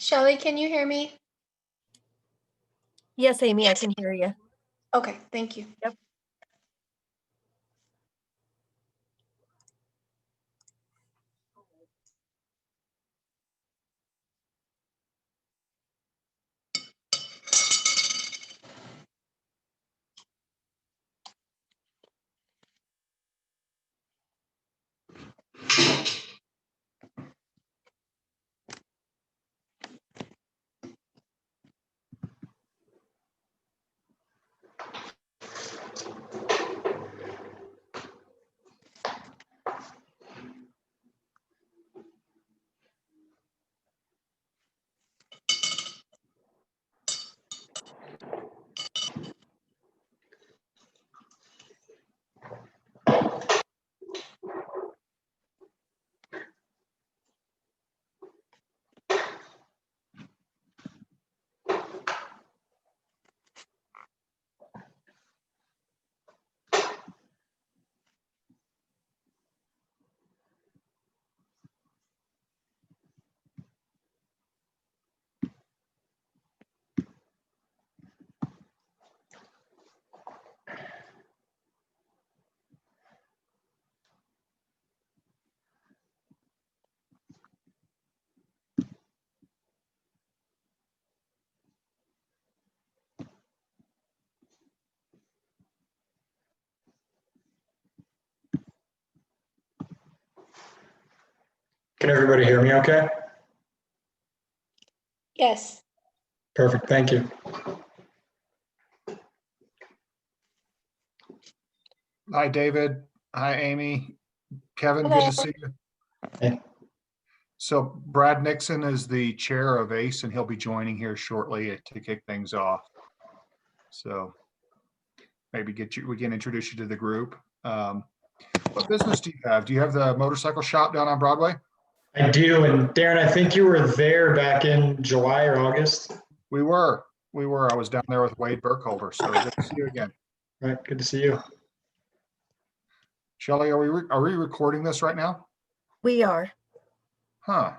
Shelley, can you hear me? Yes, Amy, I can hear you. Okay, thank you. Yep. Can everybody hear me okay? Yes. Perfect, thank you. Hi, David. Hi, Amy. Kevin, Hello. good to see you. Hey. So Brad Nixon is the chair of ACE, and he'll be joining here shortly to kick things off. So maybe we can introduce you to the group. What business do you have? Do you have the motorcycle shop down on Broadway? I do, and Darren, I think you were there back in July or August. We were. I was down there with Wade Burkholder, so good to see you again. Right, good to see you. Shelley, are we recording this right now? We are. Huh.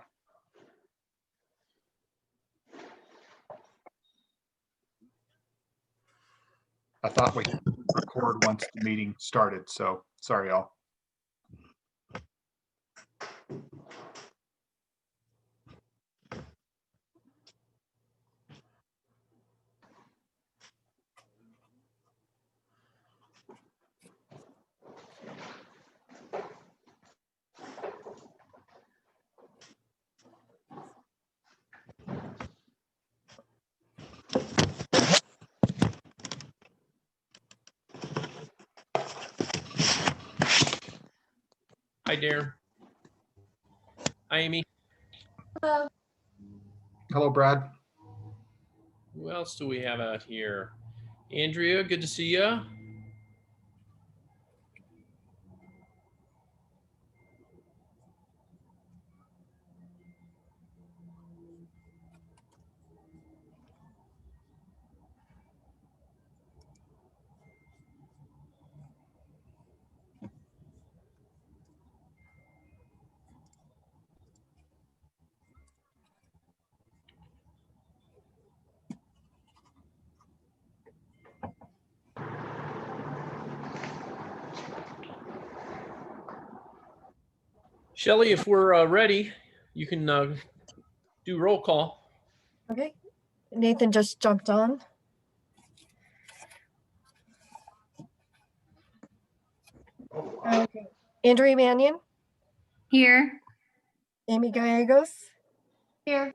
I thought we could record once the meeting started, so sorry, y'all. Hi, Darren. Hi, Amy. Hello. Hello, Brad. Who else do we have out here? Andrea, good to see you. Shelley, if we're ready, you can do roll call. Okay. Nathan just jumped on. Okay. Andrea Manion, Here. Amy Gallegos, Here.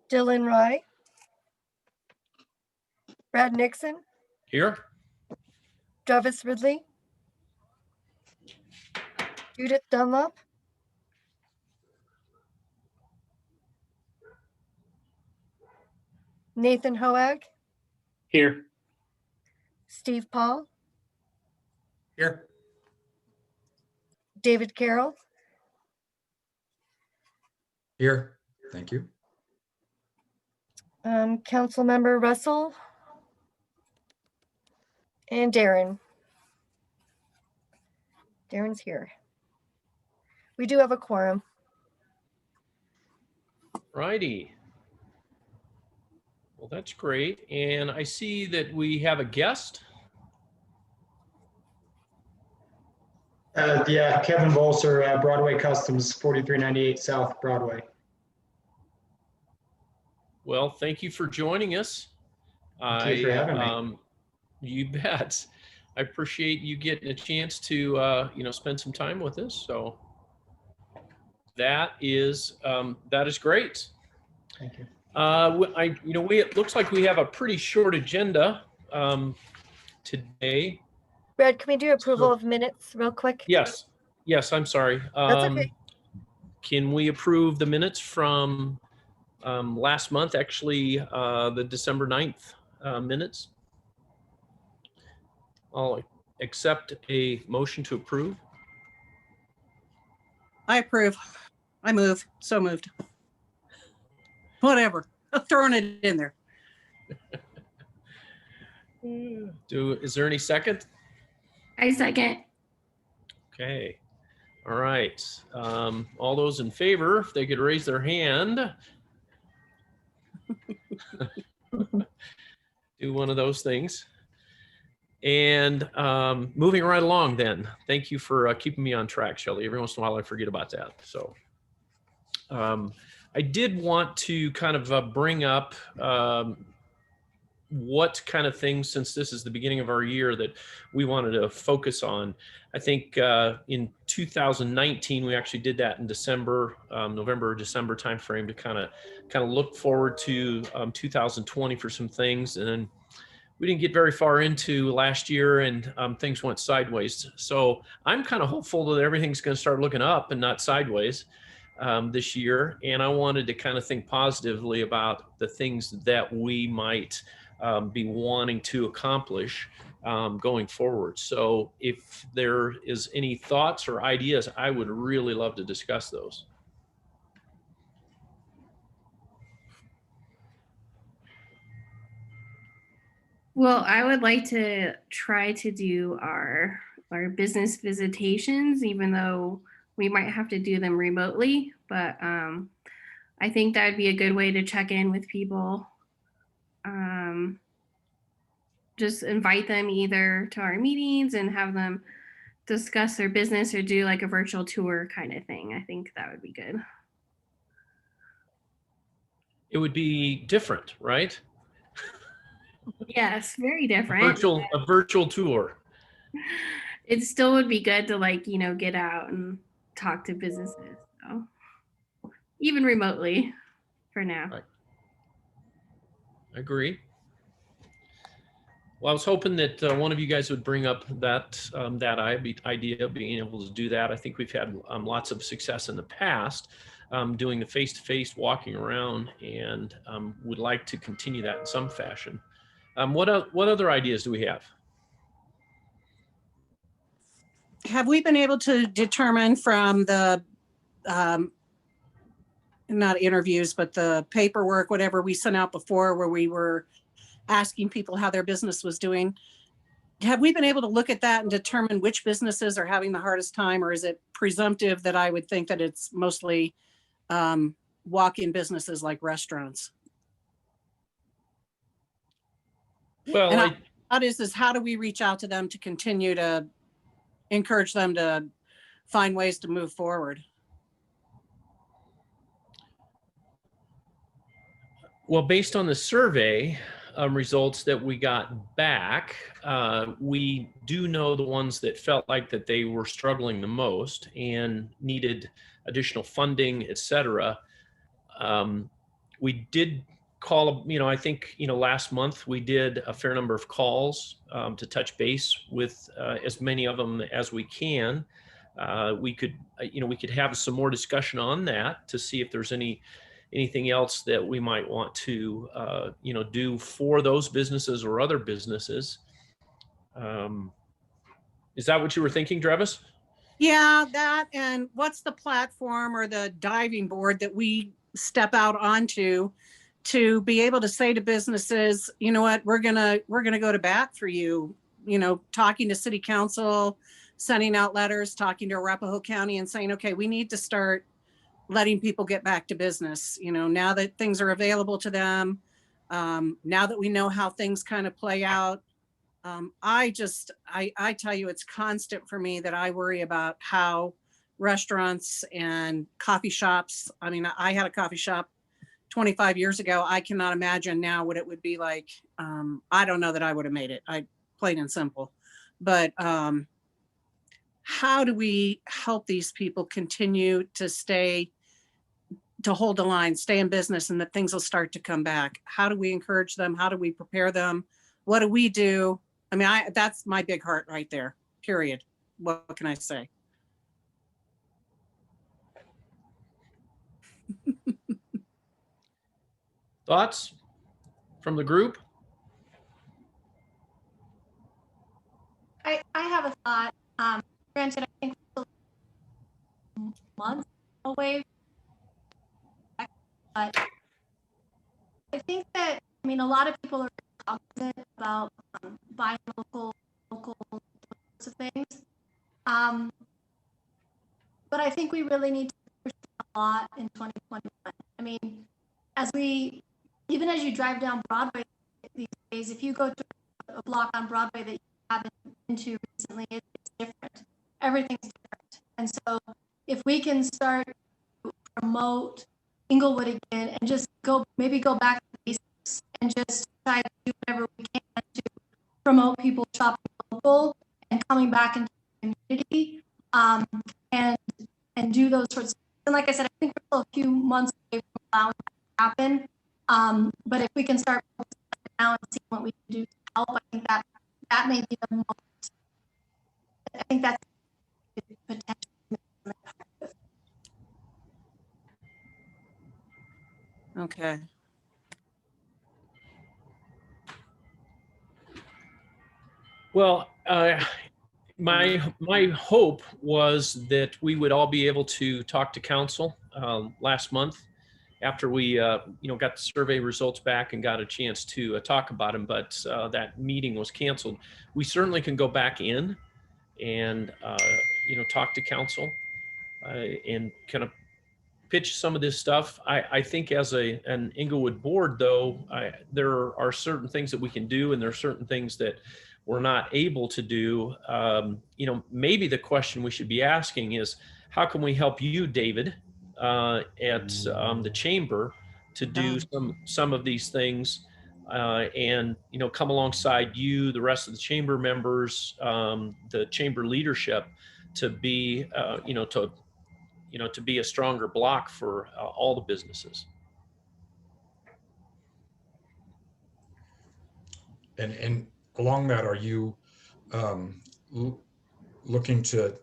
Dylan Rye, Brad Nixon, Here. Travis Ridley, Judith Dunlop, Nathan Hoag, Here. Steve Paul, Here. David Carroll, Here, thank you. Councilmember Russell, and Darren. Darren's here. We do have a quorum. Righty. Well, that's great. And I see that we have a guest. Yeah, Kevin Bolser, Broadway Customs, 4398 South Broadway. Well, thank you for joining us. Thank you for having me. You bet. I appreciate you getting a chance to, spend some time with us. So that is great. Thank you. It looks like we have a pretty short agenda today. Brad, can we do approval of minutes real quick? Yes, I'm sorry. That's okay. Can we approve the minutes from last month, actually, the December 9th minutes? I'll accept a motion to approve. I approve. I move. So moved. Whatever. I'm throwing it in there. Is there any second? I second. Okay. All right. All those in favor, if they could raise their hand. Do one of those things. And moving right along then. Thank you for keeping me on track, Shelley. Every once in a while I forget about that. So I did want to kind of bring up what kind of things, since this is the beginning of our year, that we wanted to focus on. I think in 2019, we actually did that in December, November, December timeframe to kind of look forward to 2020 for some things. And then we didn't get very far into last year, and things went sideways. So I'm kind of hopeful that everything's going to start looking up and not sideways this year. And I wanted to kind of think positively about the things that we might be wanting to accomplish going forward. So if there is any thoughts or ideas, I would really love to discuss those. Well, I would like to try to do our business visitations, even though we might have to do them remotely. But I think that'd be a good way to check in with people. Just invite them either to our meetings and have them discuss their business, or do like a virtual tour kind of thing. I think that would be good. It would be different, right? Yes, very different. A virtual tour. It still would be good to get out and talk to businesses. So even remotely for now. Right. I agree. Well, I was hoping that one of you guys would bring up that idea of being able to do that. I think we've had lots of success in the past doing the face-to-face, walking around, and would like to continue that in some fashion. What other ideas do we have? Have we been able to determine from the, not interviews, but the paperwork, whatever we sent out before, where we were asking people how their business was doing, have we been able to look at that and determine which businesses are having the hardest time, or is it presumptive that I would think that it's mostly walk-in businesses like restaurants? Well, And how do we reach out to them to continue to encourage them to find ways to move forward? Well, based on the survey results that we got back, we do know the ones that felt like that they were struggling the most and needed additional funding, et cetera. We did call, I think, last month we did a fair number of calls to touch base with as many of them as we can. We could have some more discussion on that to see if there's anything else that we might want to, do for those businesses or other businesses. Is that what you were thinking, Travis? Yeah, that, and what's the platform or the diving board that we step out onto to be able to say to businesses, you know what, we're gonna go to bat for you, talking to city council, sending out letters, talking to Arapahoe County and saying, okay, we need to start letting people get back to business. Now that things are available to them, Now that we know how things kind of play out, I tell you, it's constant for me that I worry about how restaurants and coffee shops. I mean, I had a coffee shop 25 years ago. I cannot imagine now what it would be like. I don't know that I would have made it. Plain and simple. But how do we help these people continue to hold the line, stay in business, and that things will start to come back? How do we encourage them? How do we prepare them? What do we do? I mean, that's my big heart right there, period. What can I say? Thoughts from the group? I have a thought. Granted, I think we're still months away, but I think that, I mean, a lot of people are cognizant about buying local sorts of things. But I think we really need to push a lot in 2021. I mean, even as you drive down Broadway these days, if you go to a block on Broadway that you haven't been to recently, it's different. Everything's different. And so if we can start to promote Englewood again and just maybe go back to basics and just try to do whatever we can to promote people shopping local and coming back into the community, and do those sorts of things. And like I said, I think we're still a few months away from allowing that to happen. But if we can start now and see what we can do to help, I think that may be the most, I think that's potential. Okay. Well, my hope was that we would all be able to talk to council last month after we got the survey results back and got a chance to talk about them, but that meeting was canceled. We certainly can go back in and talk to council and kind of pitch some of this stuff. I think as an Englewood board, though, there are certain things that we can do, and there are certain things that we're not able to do. Maybe the question we should be asking is, how can we help you, David, at the chamber to do some of these things, and come alongside you, the rest of the chamber members, the chamber leadership, to be to be a stronger block for all the businesses. And along that, are you looking to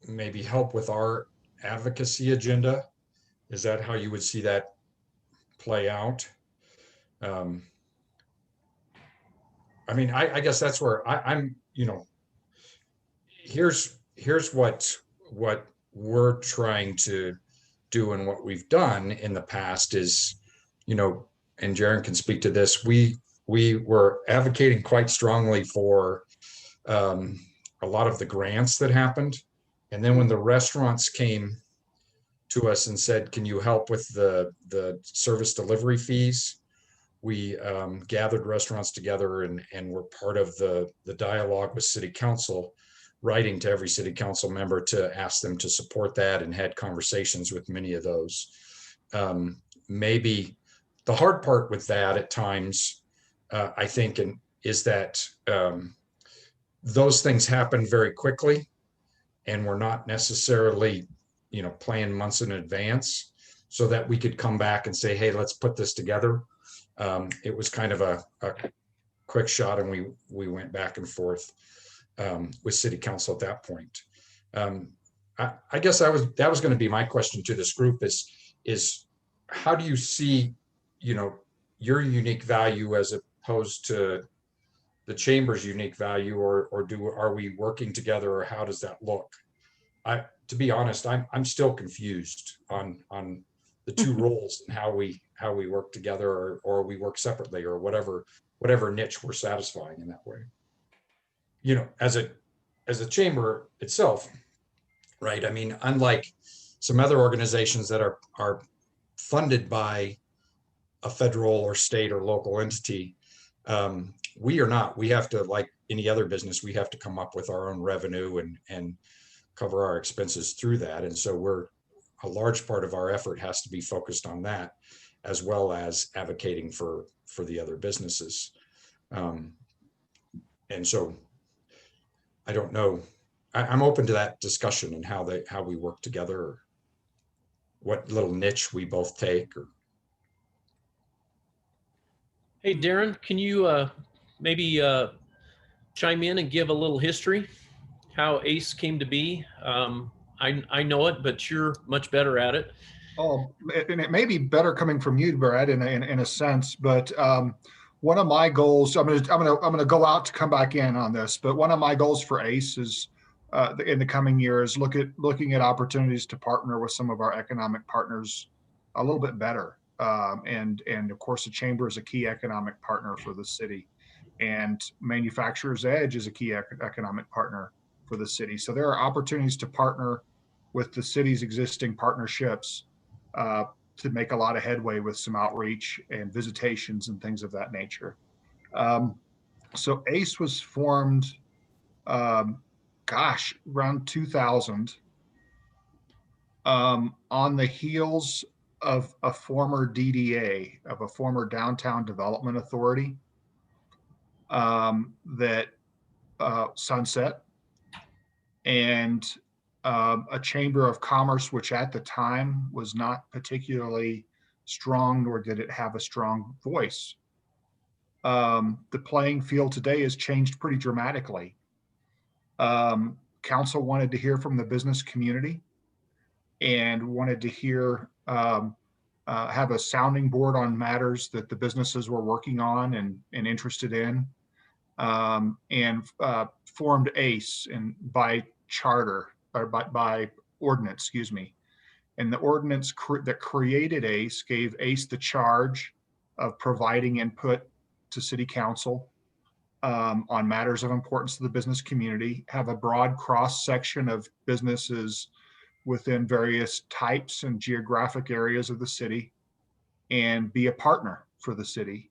maybe help with our advocacy agenda? Is that how you would see that play out? I mean, I guess that's where I'm, here's what we're trying to do, and what we've done in the past is, and Darren can speak to this, we were advocating quite strongly for a lot of the grants that happened. And then when the restaurants came to us and said, can you help with the service delivery fees? We gathered restaurants together and were part of the dialogue with City Council, writing to every City Council member to ask them to support that, and had conversations with many of those. Maybe the hard part with that at times, I think, is that those things happen very quickly, and we're not necessarily, planning months in advance, so that we could come back and say, hey, let's put this together. It was kind of a quick shot, and we went back and forth with City Council at that point. I guess that was going to be my question to this group is how do you see, your unique value as opposed to the chamber's unique value, or are we working together, or how does that look? To be honest, I'm still confused on the two roles and how we work together, or we work separately, or whatever niche we're satisfying in that way. As a chamber itself, right? I mean, unlike some other organizations that are funded by a federal or state or local entity. We are not. We have to, like any other business, we have to come up with our own revenue and cover our expenses through that. And so a large part of our effort has to be focused on that, as well as advocating for the other businesses. And so I don't know. I'm open to that discussion and how we work together, or what little niche we both take. Or Hey, Darren, can you maybe chime in and give a little history, how ACE came to be? I know it, but you're much better at it. Oh, and it may be better coming from you, Brad, in a sense. But one of my goals, I'm gonna go out to come back in on this. But one of my goals for ACE is in the coming years, looking at opportunities to partner with some of our economic partners a little bit better. And of course, the chamber is a key economic partner for the city, and Manufacturers Edge is a key economic partner for the city. So there are opportunities to partner with the city's existing partnerships to make a lot of headway with some outreach and visitations and things of that nature. So ACE was formed, around 2000, on the heels of a former DDA, of a former Downtown Development Authority that sunset, and a Chamber of Commerce, which at the time was not particularly strong, nor did it have a strong voice. The playing field today has changed pretty dramatically. Council wanted to hear from the business community and wanted to hear, have a sounding board on matters that the businesses were working on and interested in, and formed ACE by charter, or by ordinance, excuse me. And the ordinance that created ACE gave ACE the charge of providing input to city council on matters of importance to the business community, have a broad cross section of businesses within various types and geographic areas of the city, and be a partner for the city.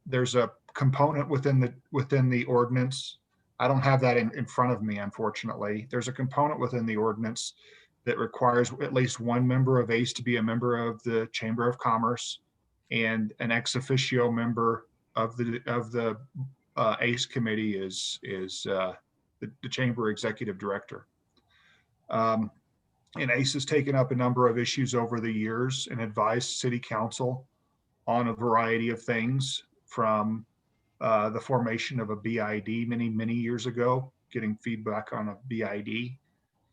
There's a component within the ordinance. I don't have that in front of me, unfortunately. There's a component within the ordinance that requires at least one member of ACE to be a member of the Chamber of Commerce, and an ex officio member of the ACE committee is the Chamber Executive Director. And ACE has taken up a number of issues over the years and advised City Council on a variety of things, from the formation of a BID many years ago, getting feedback on a BID,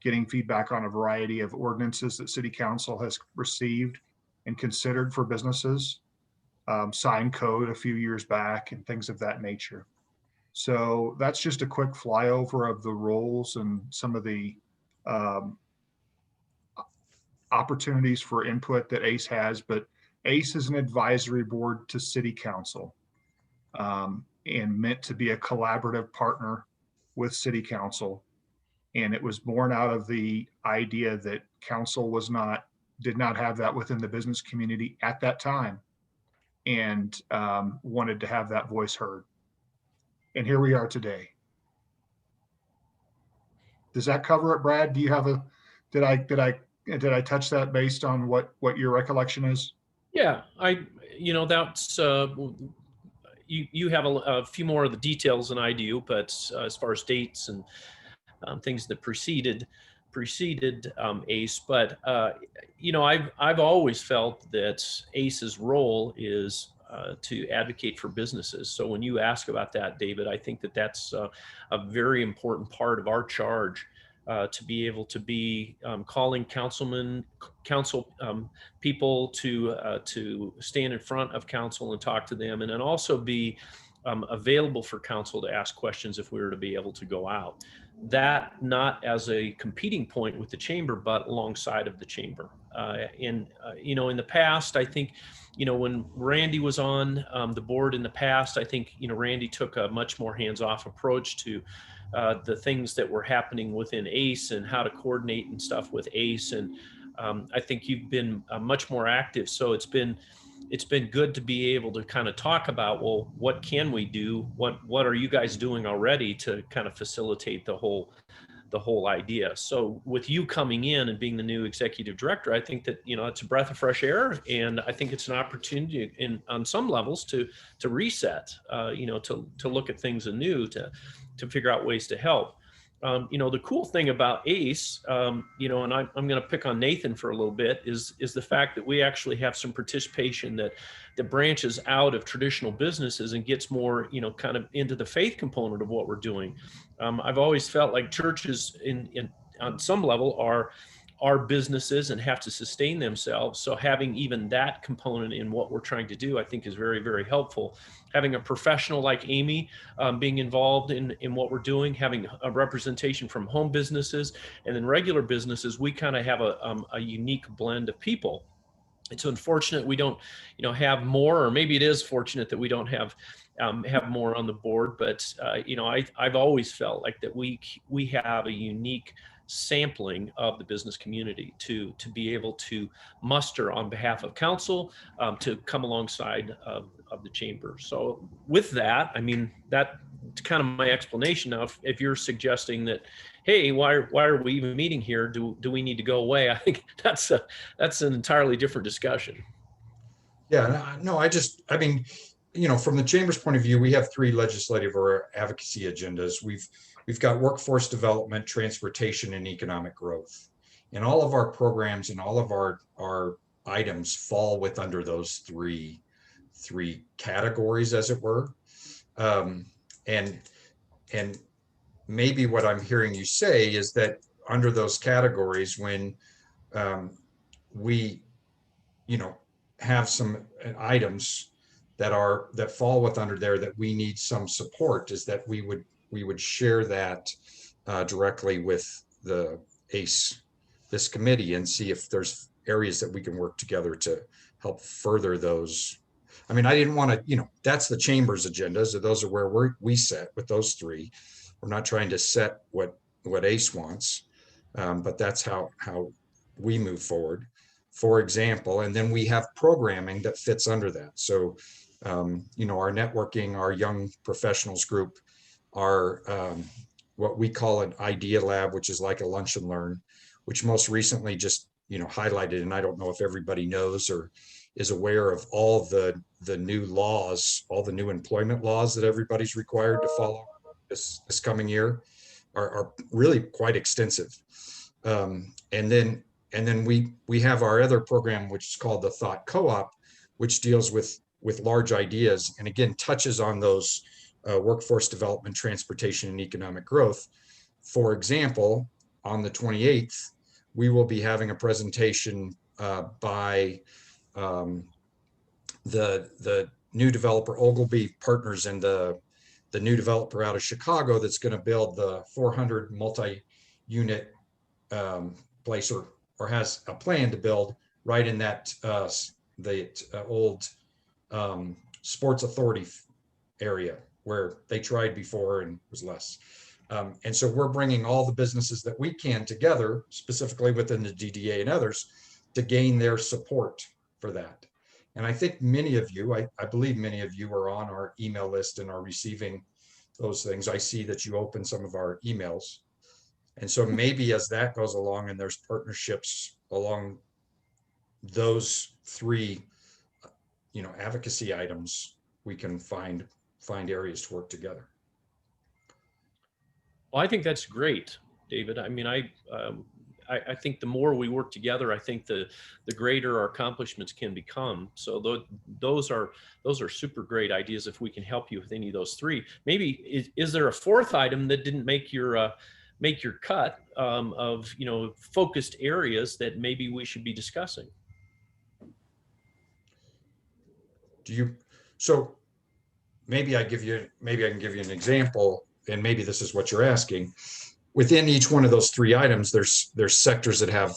getting feedback on a variety of ordinances that City Council has received and considered for businesses, sign code a few years back, and things of that nature. So that's just a quick flyover of the roles and some of the opportunities for input that ACE has. But ACE is an advisory board to City Council, and meant to be a collaborative partner with City Council. And it was born out of the idea that council did not have that within the business community at that time, and wanted to have that voice heard. And here we are today. Does that cover it, Brad? Do you have did I touch that based on what your recollection is? Yeah, that's, you have a few more of the details than I do, but as far as dates and things that preceded ACE, but I've always felt that ACE's role is to advocate for businesses. So when you ask about that, David, I think that that's a very important part of our charge, to be able to be calling council people to stand in front of council and talk to them, and then also be available for council to ask questions if we were to be able to go out. That not as a competing point with the chamber, but alongside of the chamber. In the past, I think, when Randy was on the board in the past, I think, Randy took a much more hands-off approach to the things that were happening within ACE and how to coordinate and stuff with ACE. And I think you've been much more active. So it's been it's been good to be able to kind of talk about, well, what can we do? What are you guys doing already to kind of facilitate the whole idea? So with you coming in and being the new executive director, I think that, it's a breath of fresh air, and I think it's an opportunity on some levels to reset, to look at things anew, to figure out ways to help. The cool thing about ACE, and I'm going to pick on Nathan for a little bit, is the fact that we actually have some participation that branches out of traditional businesses and gets more, kind of into the faith component of what we're doing. I've always felt like churches on some level are businesses and have to sustain themselves. So having even that component in what we're trying to do, I think is very, very helpful. Having a professional like Amy being involved in what we're doing, having a representation from home businesses and then regular businesses, we kind of have a unique blend of people. It's unfortunate we don't, have more, or maybe it is fortunate that we don't have more on the board. But I've always felt like that we have a unique sampling of the business community to be able to muster on behalf of council, to come alongside of the chamber. So with that, that's kind of my explanation. Now, if you're suggesting that, hey, why are we even meeting here? Do we need to go away? I think that's an entirely different discussion. Yeah, no, from the chamber's point of view, we have 3 legislative or advocacy agendas. We've got workforce development, transportation, and economic growth. And all of our programs and all of our items fall under those three categories, as it were. And maybe what I'm hearing you say is that under those categories, when we, have some items that fall under there that we need some support, is that we would share that directly with the ACE, this committee, and see if there's areas that we can work together to help further those. I didn't want to, that's the chamber's agendas, so those are where we set with those 3. We're not trying to set what ACE wants, but that's how we move forward, for example. And then we have programming that fits under that. So, our networking, our young professionals group, our what we call an idea lab, which is like a lunch and learn, which most recently just highlighted, and I don't know if everybody knows or is aware of all the new laws, all the new employment laws that everybody's required to follow this coming year are really quite extensive. And then we have our other program, which is called the Thought Co-op, which deals with large ideas, and again touches on those workforce development, transportation, and economic growth. For example, on the 28th, we will be having a presentation by the new developer Ogilvy Partners and the new developer out of Chicago that's going to build the 400 multi-unit place, or has a plan to build right in that old Sports Authority area where they tried before and was less. And so we're bringing all the businesses that we can together, specifically within the DDA and others, to gain their support for that. And I think many of you, I believe many of you are on our email list and are receiving those things. I see that you open some of our emails. And so maybe as that goes along and there's partnerships along those 3, advocacy items, we can find areas to work together. Well, I think that's great, David. I think the more we work together, I think the greater our accomplishments can become. So those are super great ideas if we can help you with any of those 3. Maybe is there a 4th item that didn't make your cut of focused areas that maybe we should be discussing? So maybe I can give you an example, and maybe this is what you're asking. Within each one of those 3 items, there's sectors that have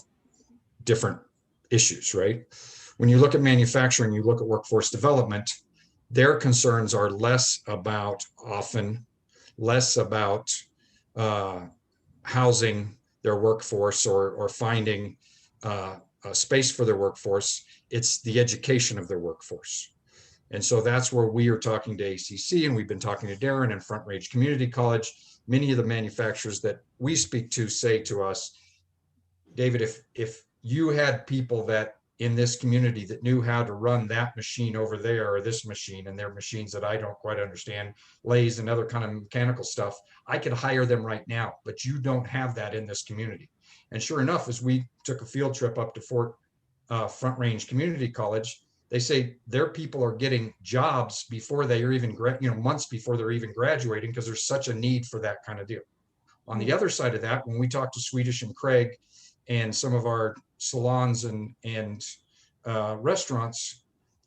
different issues, right? When you look at manufacturing, you look at workforce development, their concerns are less about housing their workforce or finding space for their workforce. It's the education of their workforce. And so that's where we are talking to ACC, and we've been talking to Darren and Front Range Community College. Many of the manufacturers that we speak to say to us, David, if you had people that in this community that knew how to run that machine over there or this machine, and their machines that I don't quite understand, lathes and other kind of mechanical stuff, I could hire them right now, but you don't have that in this community. And sure enough, as we took a field trip up to Front Range Community College, they say their people are getting jobs before they are even, months before they're even graduating, because there's such a need for that kind of deal. On the other side of that, when we talk to Swedish and Craig and some of our salons and restaurants,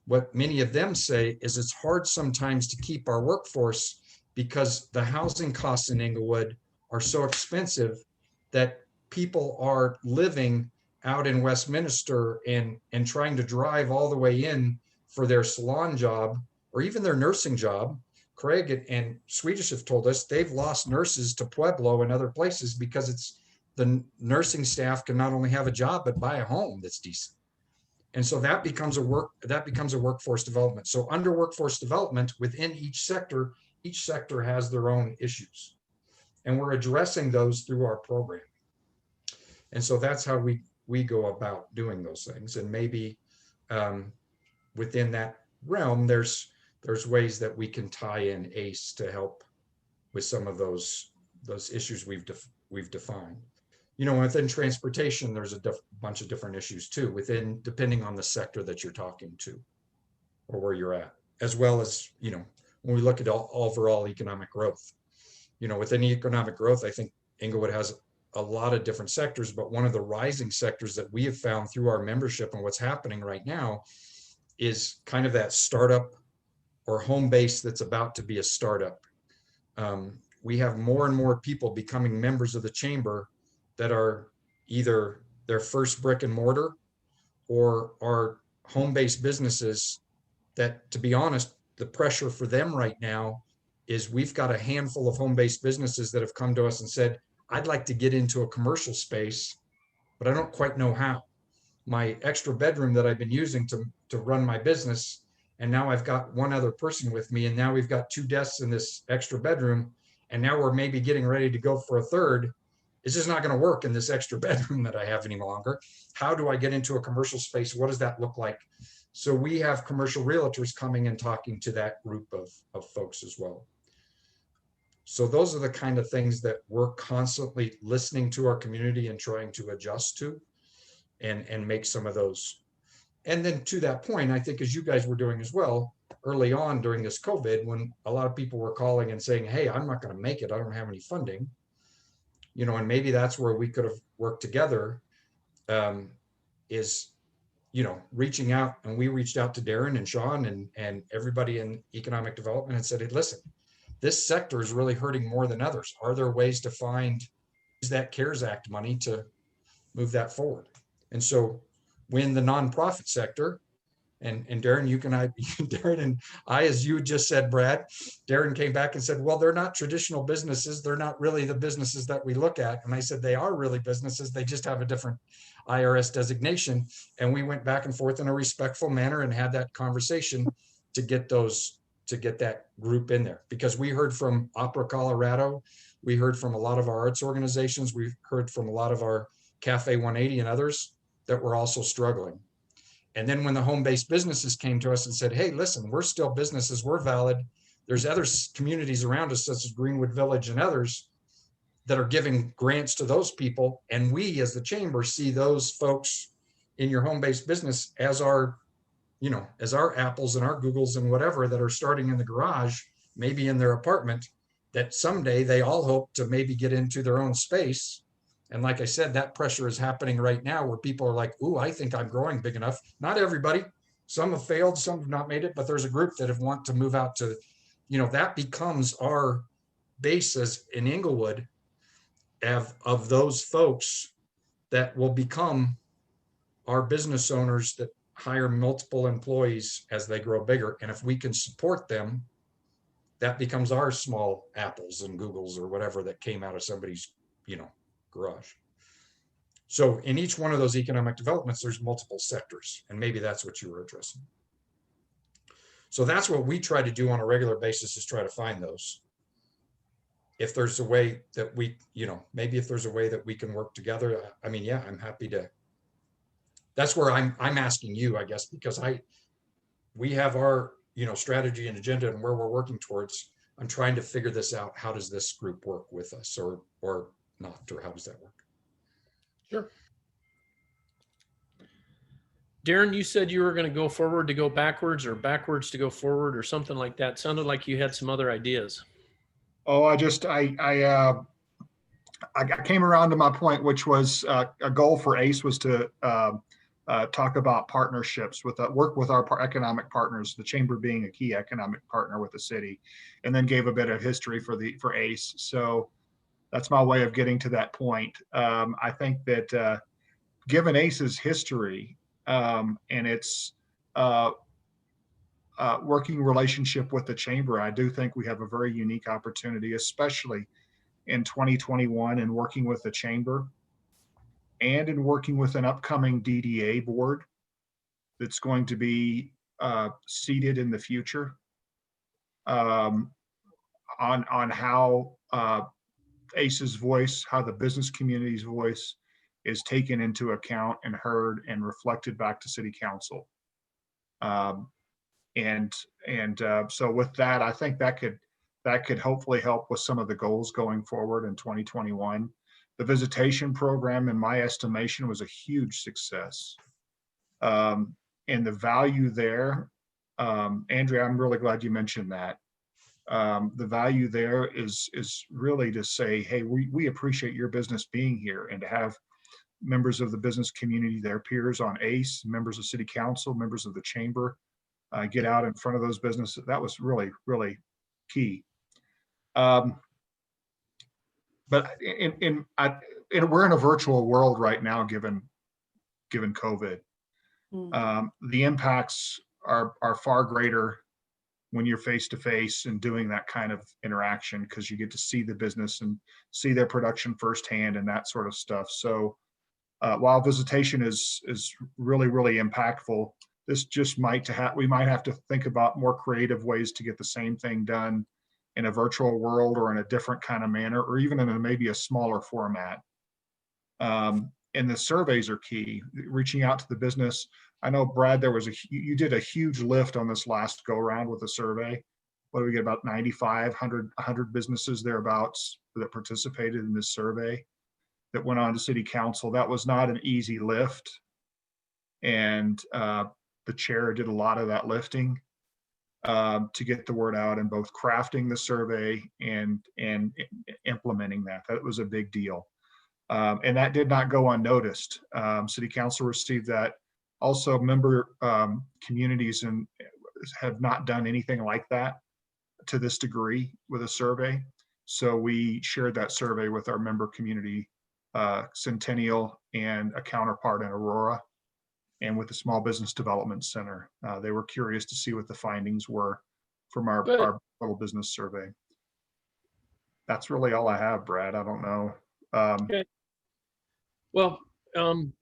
what many of them say is it's hard sometimes to keep our workforce because the housing costs in Englewood are so expensive that people are living out in Westminster and trying to drive all the way in for their salon job or even their nursing job. Craig and Swedish have told us they've lost nurses to Pueblo and other places because it's the nursing staff can not only have a job, but buy a home that's decent. And so that becomes a workforce development. So under workforce development within each sector has their own issues. And we're addressing those through our program. And so that's how we go about doing those things. And maybe within that realm, there's ways that we can tie in ACE to help with some of those issues we've defined. Within transportation, there's a bunch of different issues too, depending on the sector that you're talking to or where you're at, as well as, when we look at overall economic growth. Within economic growth, I think Englewood has a lot of different sectors, but one of the rising sectors that we have found through our membership and what's happening right now is kind of that startup or home base that's about to be a startup. We have more and more people becoming members of the chamber that are either their first brick and mortar or are home-based businesses that, to be honest, the pressure for them right now is we've got a handful of home-based businesses that have come to us and said, I'd like to get into a commercial space, but I don't quite know how. My extra bedroom that I've been using to run my business, and now I've got one other person with me, and now we've got 2 desks in this extra bedroom, and now we're maybe getting ready to go for a third. It's just not going to work in this extra bedroom that I have any longer. How do I get into a commercial space? What does that look like? So we have commercial realtors coming and talking to that group of folks as well. So those are the kind of things that we're constantly listening to our community and trying to adjust to and make some of those. And then to that point, I think as you guys were doing as well, early on during this COVID, when a lot of people were calling and saying, hey, I'm not going to make it, I don't have any funding. And maybe that's where we could have worked together, is, reaching out. And we reached out to Darren and Sean and everybody in economic development and said, hey, listen, this sector is really hurting more than others. Are there ways to use that CARES Act money to move that forward? And so when the nonprofit sector, and Darren, Darren and I, as you just said, Brad, Darren came back and said, well, they're not traditional businesses. They're not really the businesses that we look at. And I said, they are really businesses. They just have a different IRS designation. And we went back and forth in a respectful manner and had that conversation to get that group in there, because we heard from Opera Colorado. We heard from a lot of our arts organizations. We've heard from a lot of our Cafe 180 and others that were also struggling. And then when the home-based businesses came to us and said, hey, listen, we're still businesses, we're valid. There's other communities around us, such as Greenwood Village and others, that are giving grants to those people. And we, as the chamber, see those folks in your home-based business as our Apples and our Googles and whatever that are starting in the garage, maybe in their apartment, that someday they all hope to maybe get into their own space. And like I said, that pressure is happening right now where people are like, ooh, I think I'm growing big enough. Not everybody. Some have failed, some have not made it, but there's a group that have want to move out to, that becomes our basis in Englewood of those folks that will become our business owners that hire multiple employees as they grow bigger. And if we can support them, that becomes our small Apples and Googles or whatever that came out of somebody's, garage. So in each one of those economic developments, there's multiple sectors, and maybe that's what you were addressing. So that's what we try to do on a regular basis, is try to find those. If there's a way that we, maybe if there's a way that we can work together, I mean, yeah, I'm happy to. That's where I'm asking you, I guess, because we have our, strategy and agenda and where we're working towards. I'm trying to figure this out. How does this group work with us, or not, or how does that work? Sure. Darren, you said you were going to go forward to go backwards, or backwards to go forward, or something like that. Sounded like you had some other ideas. Oh, I came around to my point, which was a goal for ACE was to talk about partnerships work with our economic partners, the chamber being a key economic partner with the city, and then gave a bit of history for ACE. So that's my way of getting to that point. I think that given ACE's history and its working relationship with the chamber, I do think we have a very unique opportunity, especially in 2021, in working with the chamber and in working with an upcoming DDA board that's going to be seated in the future on how ACE's voice, how the business community's voice is taken into account and heard and reflected back to city council. So with that, I think that could hopefully help with some of the goals going forward in 2021. The visitation program, in my estimation, was a huge success. And the value there, Andrea, I'm really glad you mentioned that. The value there is really to say, hey, we appreciate your business being here, and to have members of the business community, their peers on ACE, members of city council, members of the chamber, get out in front of those businesses. That was really, really key. But we're in a virtual world right now, given COVID. The impacts are far greater when you're face to face and doing that kind of interaction, because you get to see the business and see their production firsthand and that sort of stuff. So while visitation is really, really impactful, this just we might have to think about more creative ways to get the same thing done in a virtual world, or in a different kind of manner, or even in maybe a smaller format. And the surveys are key, reaching out to the business. I know, Brad, you did a huge lift on this last go around with the survey. What do we get, about 95, 100 businesses thereabouts that participated in this survey that went on to city council. That was not an easy lift. And the chair did a lot of that lifting to get the word out, and both crafting the survey and implementing that. That was a big deal. And that did not go unnoticed. City council received that. Also, member communities have not done anything like that to this degree with a survey. So we shared that survey with our member community, Centennial, and a counterpart in Aurora, and with the Small Business Development Center. They were curious to see what the findings were from our little business survey. That's really all I have, Brad. I don't know. Okay. Well,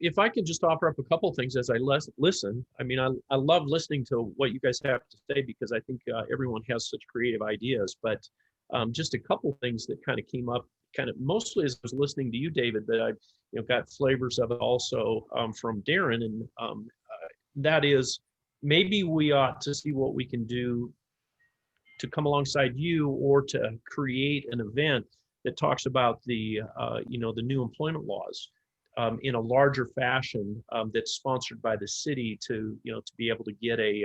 if I could just offer up a couple things as I listen. I mean, I love listening to what you guys have to say, because I think everyone has such creative ideas. But just a couple things that kind of came up, kind of mostly as I was listening to you, David, but I got flavors of it also from Darren, and that is, maybe we ought to see what we can do to come alongside you, or to create an event that talks about the the new employment laws in a larger fashion, that's sponsored by the city, to be able to get a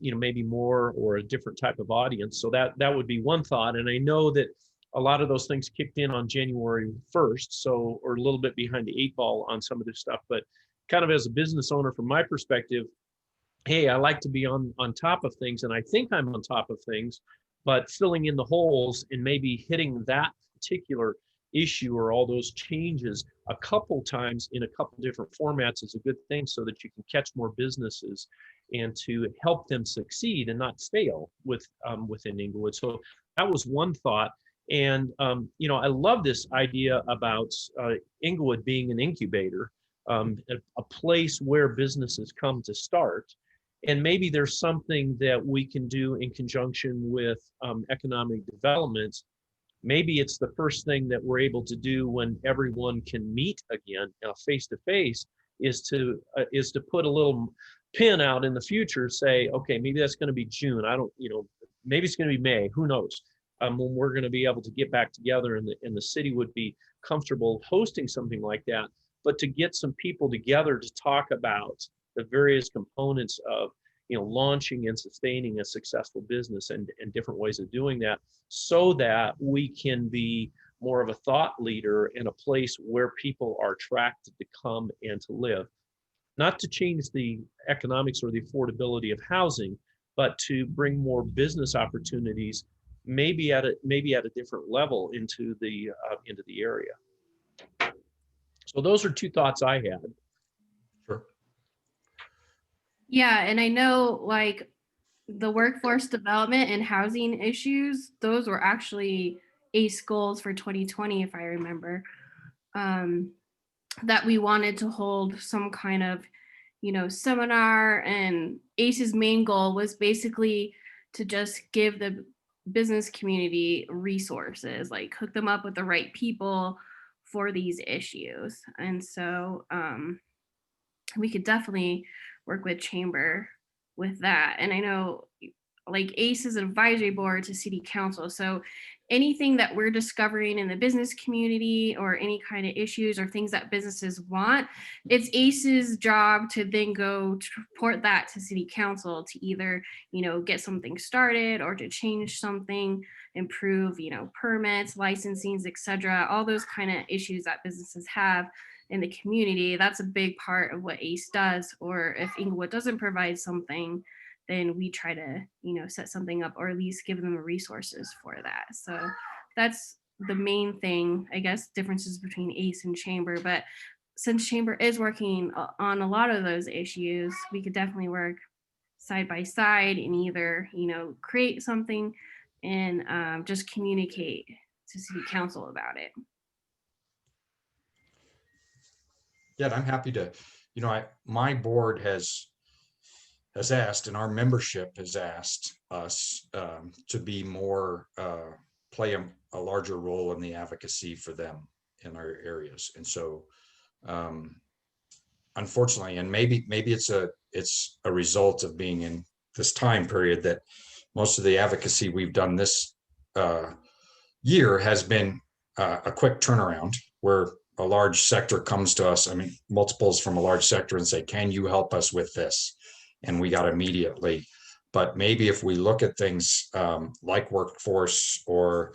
maybe more or a different type of audience. So that would be one thought. And I know that a lot of those things kicked in on January 1st, so, or a little bit behind the 8 ball on some of this stuff. But kind of as a business owner, from my perspective, hey, I like to be on top of things, and I think I'm on top of things, but filling in the holes and maybe hitting that particular issue or all those changes a couple times in a couple different formats is a good thing, so that you can catch more businesses and to help them succeed and not fail within Englewood. So that was one thought. And, I love this idea about Englewood being an incubator, a place where businesses come to start. And maybe there's something that we can do in conjunction with economic development. Maybe it's the first thing that we're able to do when everyone can meet again face to face, is to put a little pin out in the future, say, okay, maybe that's going to be June. I don't, maybe it's going to be May, who knows? When we're going to be able to get back together, and the city would be comfortable hosting something like that. But to get some people together to talk about the various components of, launching and sustaining a successful business, and different ways of doing that, so that we can be more of a thought leader in a place where people are attracted to come and to live. Not to change the economics or the affordability of housing, but to bring more business opportunities, maybe at a different level into the area. So those are two thoughts I had. Sure. Yeah, and I know like the workforce development and housing issues, those were actually ACE goals for 2020, if I remember, that we wanted to hold some kind of, seminar, and ACE's main goal was basically to just give the business community resources, like hook them up with the right people for these issues. And so we could definitely work with Chamber with that. And I know like ACE is an advisory board to city council. So anything that we're discovering in the business community, or any kind of issues or things that businesses want, it's ACE's job to then go to report that to city council to either, get something started, or to change something, improve, permits, licensings, etc. All those kind of issues that businesses have in the community. That's a big part of what ACE does. Or if Englewood doesn't provide something, then we try to, set something up, or at least give them the resources for that. So that's the main thing, I guess, differences between ACE and Chamber. But since Chamber is working on a lot of those issues, we could definitely work side by side and either, create something and just communicate to city council about it. Yeah, and I'm happy to, my board has asked, and our membership has asked us to be more, play a larger role in the advocacy for them in our areas. And so, unfortunately, and maybe it's a result of being in this time period, that most of the advocacy we've done this year has been a quick turnaround, where a large sector comes to us, multiples from a large sector, and say, can you help us with this? And we got immediately. But maybe if we look at things like workforce, or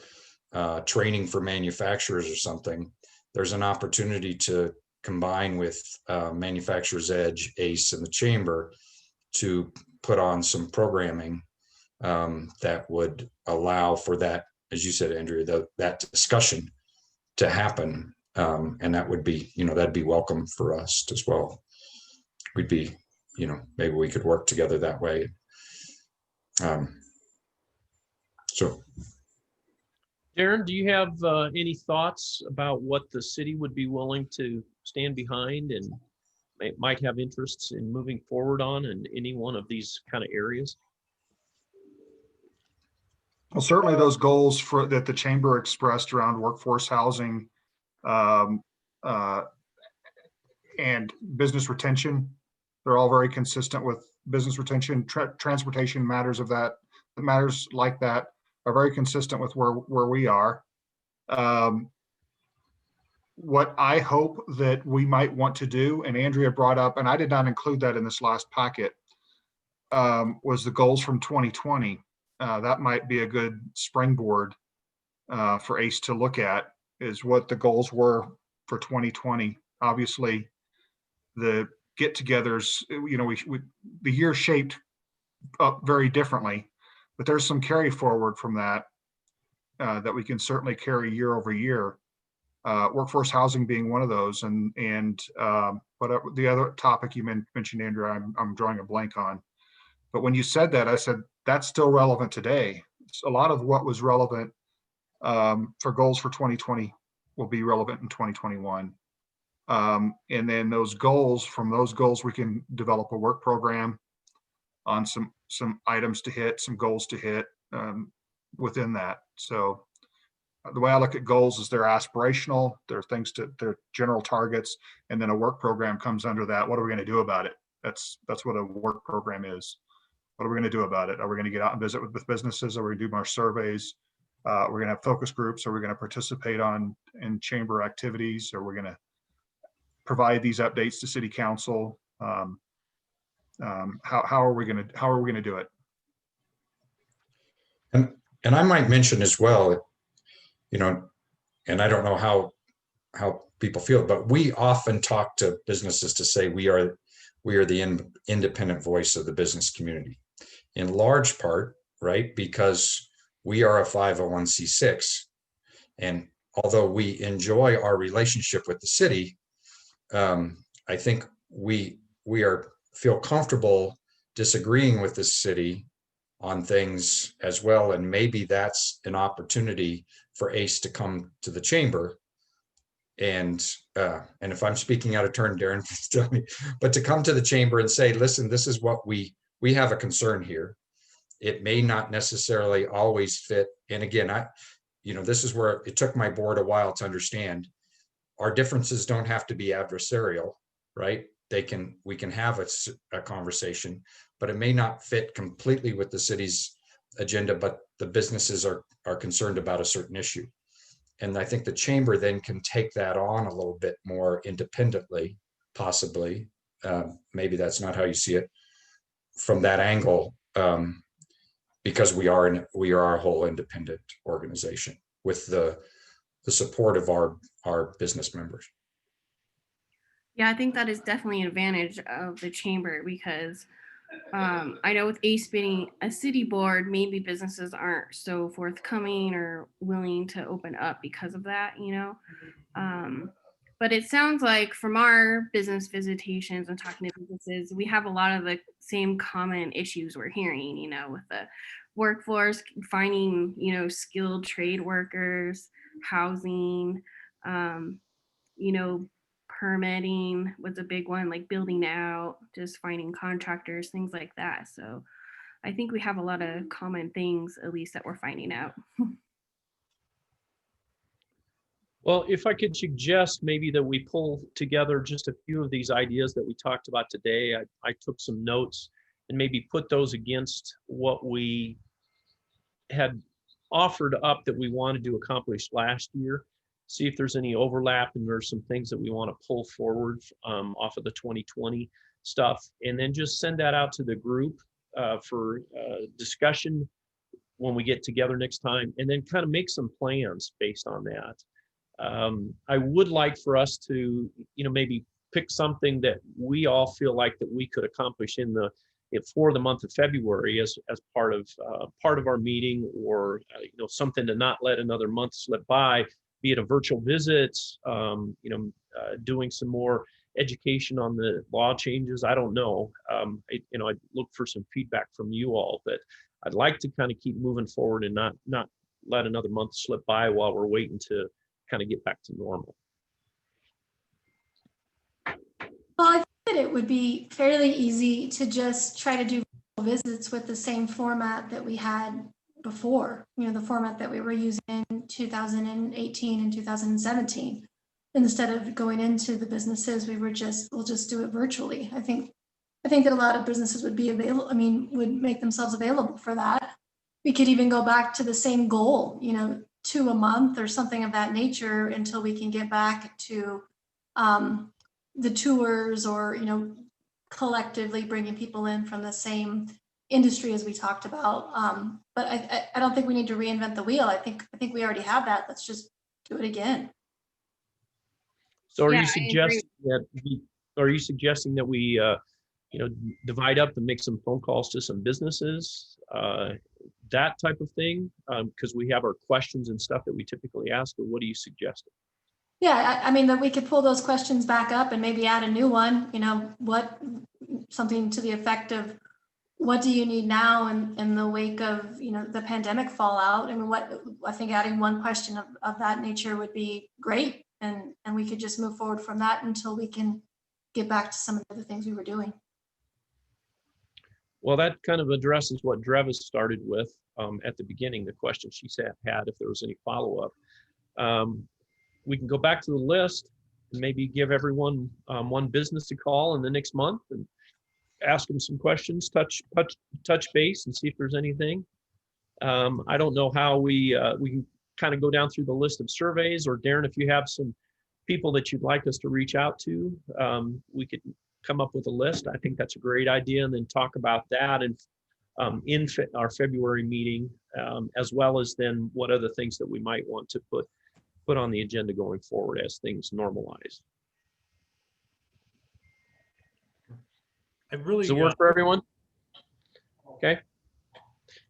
training for manufacturers or something, there's an opportunity to combine with Manufacturers Edge, ACE, and the Chamber to put on some programming that would allow for that, as you said, Andrea, that discussion to happen. And that would be, that'd be welcome for us as well. We'd be, maybe we could work together that way. So, Darren, do you have any thoughts about what the city would be willing to stand behind and might have interests in moving forward on in any one of these kind of areas? Well, certainly those goals that the Chamber expressed around workforce housing and business retention, they're all very consistent with business retention. Transportation matters like that are very consistent with where we are. What I hope that we might want to do, and Andrea brought up, and I did not include that in this last packet, was the goals from 2020. That might be a good springboard for ACE to look at, is what the goals were for 2020. Obviously, the get-togethers, the year shaped up very differently, but there's some carry forward from that that we can certainly carry year over year. Workforce housing being one of those, and whatever the other topic you mentioned, Andrea, I'm drawing a blank on. But when you said that, I said that's still relevant today. A lot of what was relevant for goals for 2020 will be relevant in 2021. And then from those goals, we can develop a work program on some items to hit, some goals to hit within that. So the way I look at goals is they're aspirational, they're general targets, and then a work program comes under that. What are we going to do about it? That's what a work program is. What are we going to do about it? Are we going to get out and visit with businesses? Are we going to do more surveys? We're going to have focus groups. Are we going to participate in chamber activities? Are we going to provide these updates to city council? How are we going to do it? And I might mention as well, and I don't know how people feel, but we often talk to businesses to say we are the independent voice of the business community, in large part, right? Because we are a 501c6, and although we enjoy our relationship with the city, I think we feel comfortable disagreeing with the city on things as well, and maybe that's an opportunity for ACE to come to the chamber. And if I'm speaking out of turn, Darren, please tell me. But to come to the chamber and say, listen, this is what we have a concern here. It may not necessarily always fit. And again, this is where it took my board a while to understand. Our differences don't have to be adversarial, right? We can have a conversation, but it may not fit completely with the city's agenda, but the businesses are concerned about a certain issue. And I think the chamber then can take that on a little bit more independently, possibly. Maybe that's not how you see it from that angle, because we are a whole independent organization with the support of our business members. Yeah, I think that is definitely an advantage of the chamber, because I know with ACE being a city board, maybe businesses aren't so forthcoming or willing to open up because of that, but it sounds like from our business visitations and talking to businesses, we have a lot of the same common issues we're hearing, with the workforce, finding, skilled trade workers, housing, permitting was a big one, like building out, just finding contractors, things like that. So I think we have a lot of common things, at least that we're finding out. Well, if I could suggest maybe that we pull together just a few of these ideas that we talked about today. I took some notes and maybe put those against what we had offered up that we wanted to accomplish last year. See if there's any overlap, and there's some things that we want to pull forward off of the 2020 stuff, and then just send that out to the group for discussion when we get together next time, and then kind of make some plans based on that. I would like for us to, maybe pick something that we all feel like that we could accomplish for the month of February as part of our meeting, or something to not let another month slip by. Be it a virtual visit, doing some more education on the law changes. I don't know. I'd look for some feedback from you all, but I'd like to kind of keep moving forward and not let another month slip by while we're waiting to kind of get back to normal. Well, I think that it would be fairly easy to just try to do visits with the same format that we had before, the format that we were using in 2018 and 2017. Instead of going into the businesses, we'll just do it virtually. I think that a lot of businesses would be available, would make themselves available for that. We could even go back to the same goal, 2 a month or something of that nature, until we can get back to the tours, or, collectively bringing people in from the same industry as we talked about. But I don't think we need to reinvent the wheel. I think we already have that. Let's just do it again. So are Yeah, you suggesting that we divide up and make some phone calls to some businesses, that type of thing, because we have our questions and stuff that we typically ask? Or what do you suggest? Yeah, that we could pull those questions back up and maybe add a new one, something to the effect of, what do you need now in the wake of, the pandemic fallout? I mean, I think adding one question of that nature would be great. And we could just move forward from that until we can get back to some of the other things we were doing. Well, that kind of addresses what Drevis started with at the beginning, the question she had, if there was any follow-up. We can go back to the list and maybe give everyone one business to call in the next month and ask them some questions, touch base and see if there's anything. I don't know how we can kind of go down through the list of surveys, or Darren, if you have some people that you'd like us to reach out to, we could come up with a list. I think that's a great idea, and then talk about that in our February meeting, as well as then what other things that we might want to put on the agenda going forward as things normalize. Does it work for everyone? Okay.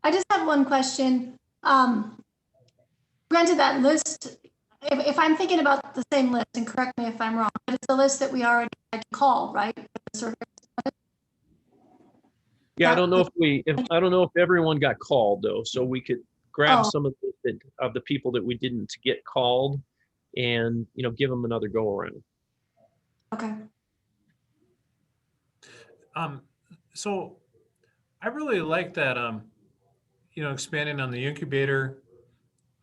I just have one question. Granted, that list, if I'm thinking about the same list, and correct me if I'm wrong, but it's the list that we already had to call, right? Yeah, I don't know if everyone got called though, so we could grab some of the people that we didn't get called, and give them another go around. Okay. So I really like that, expanding on the incubator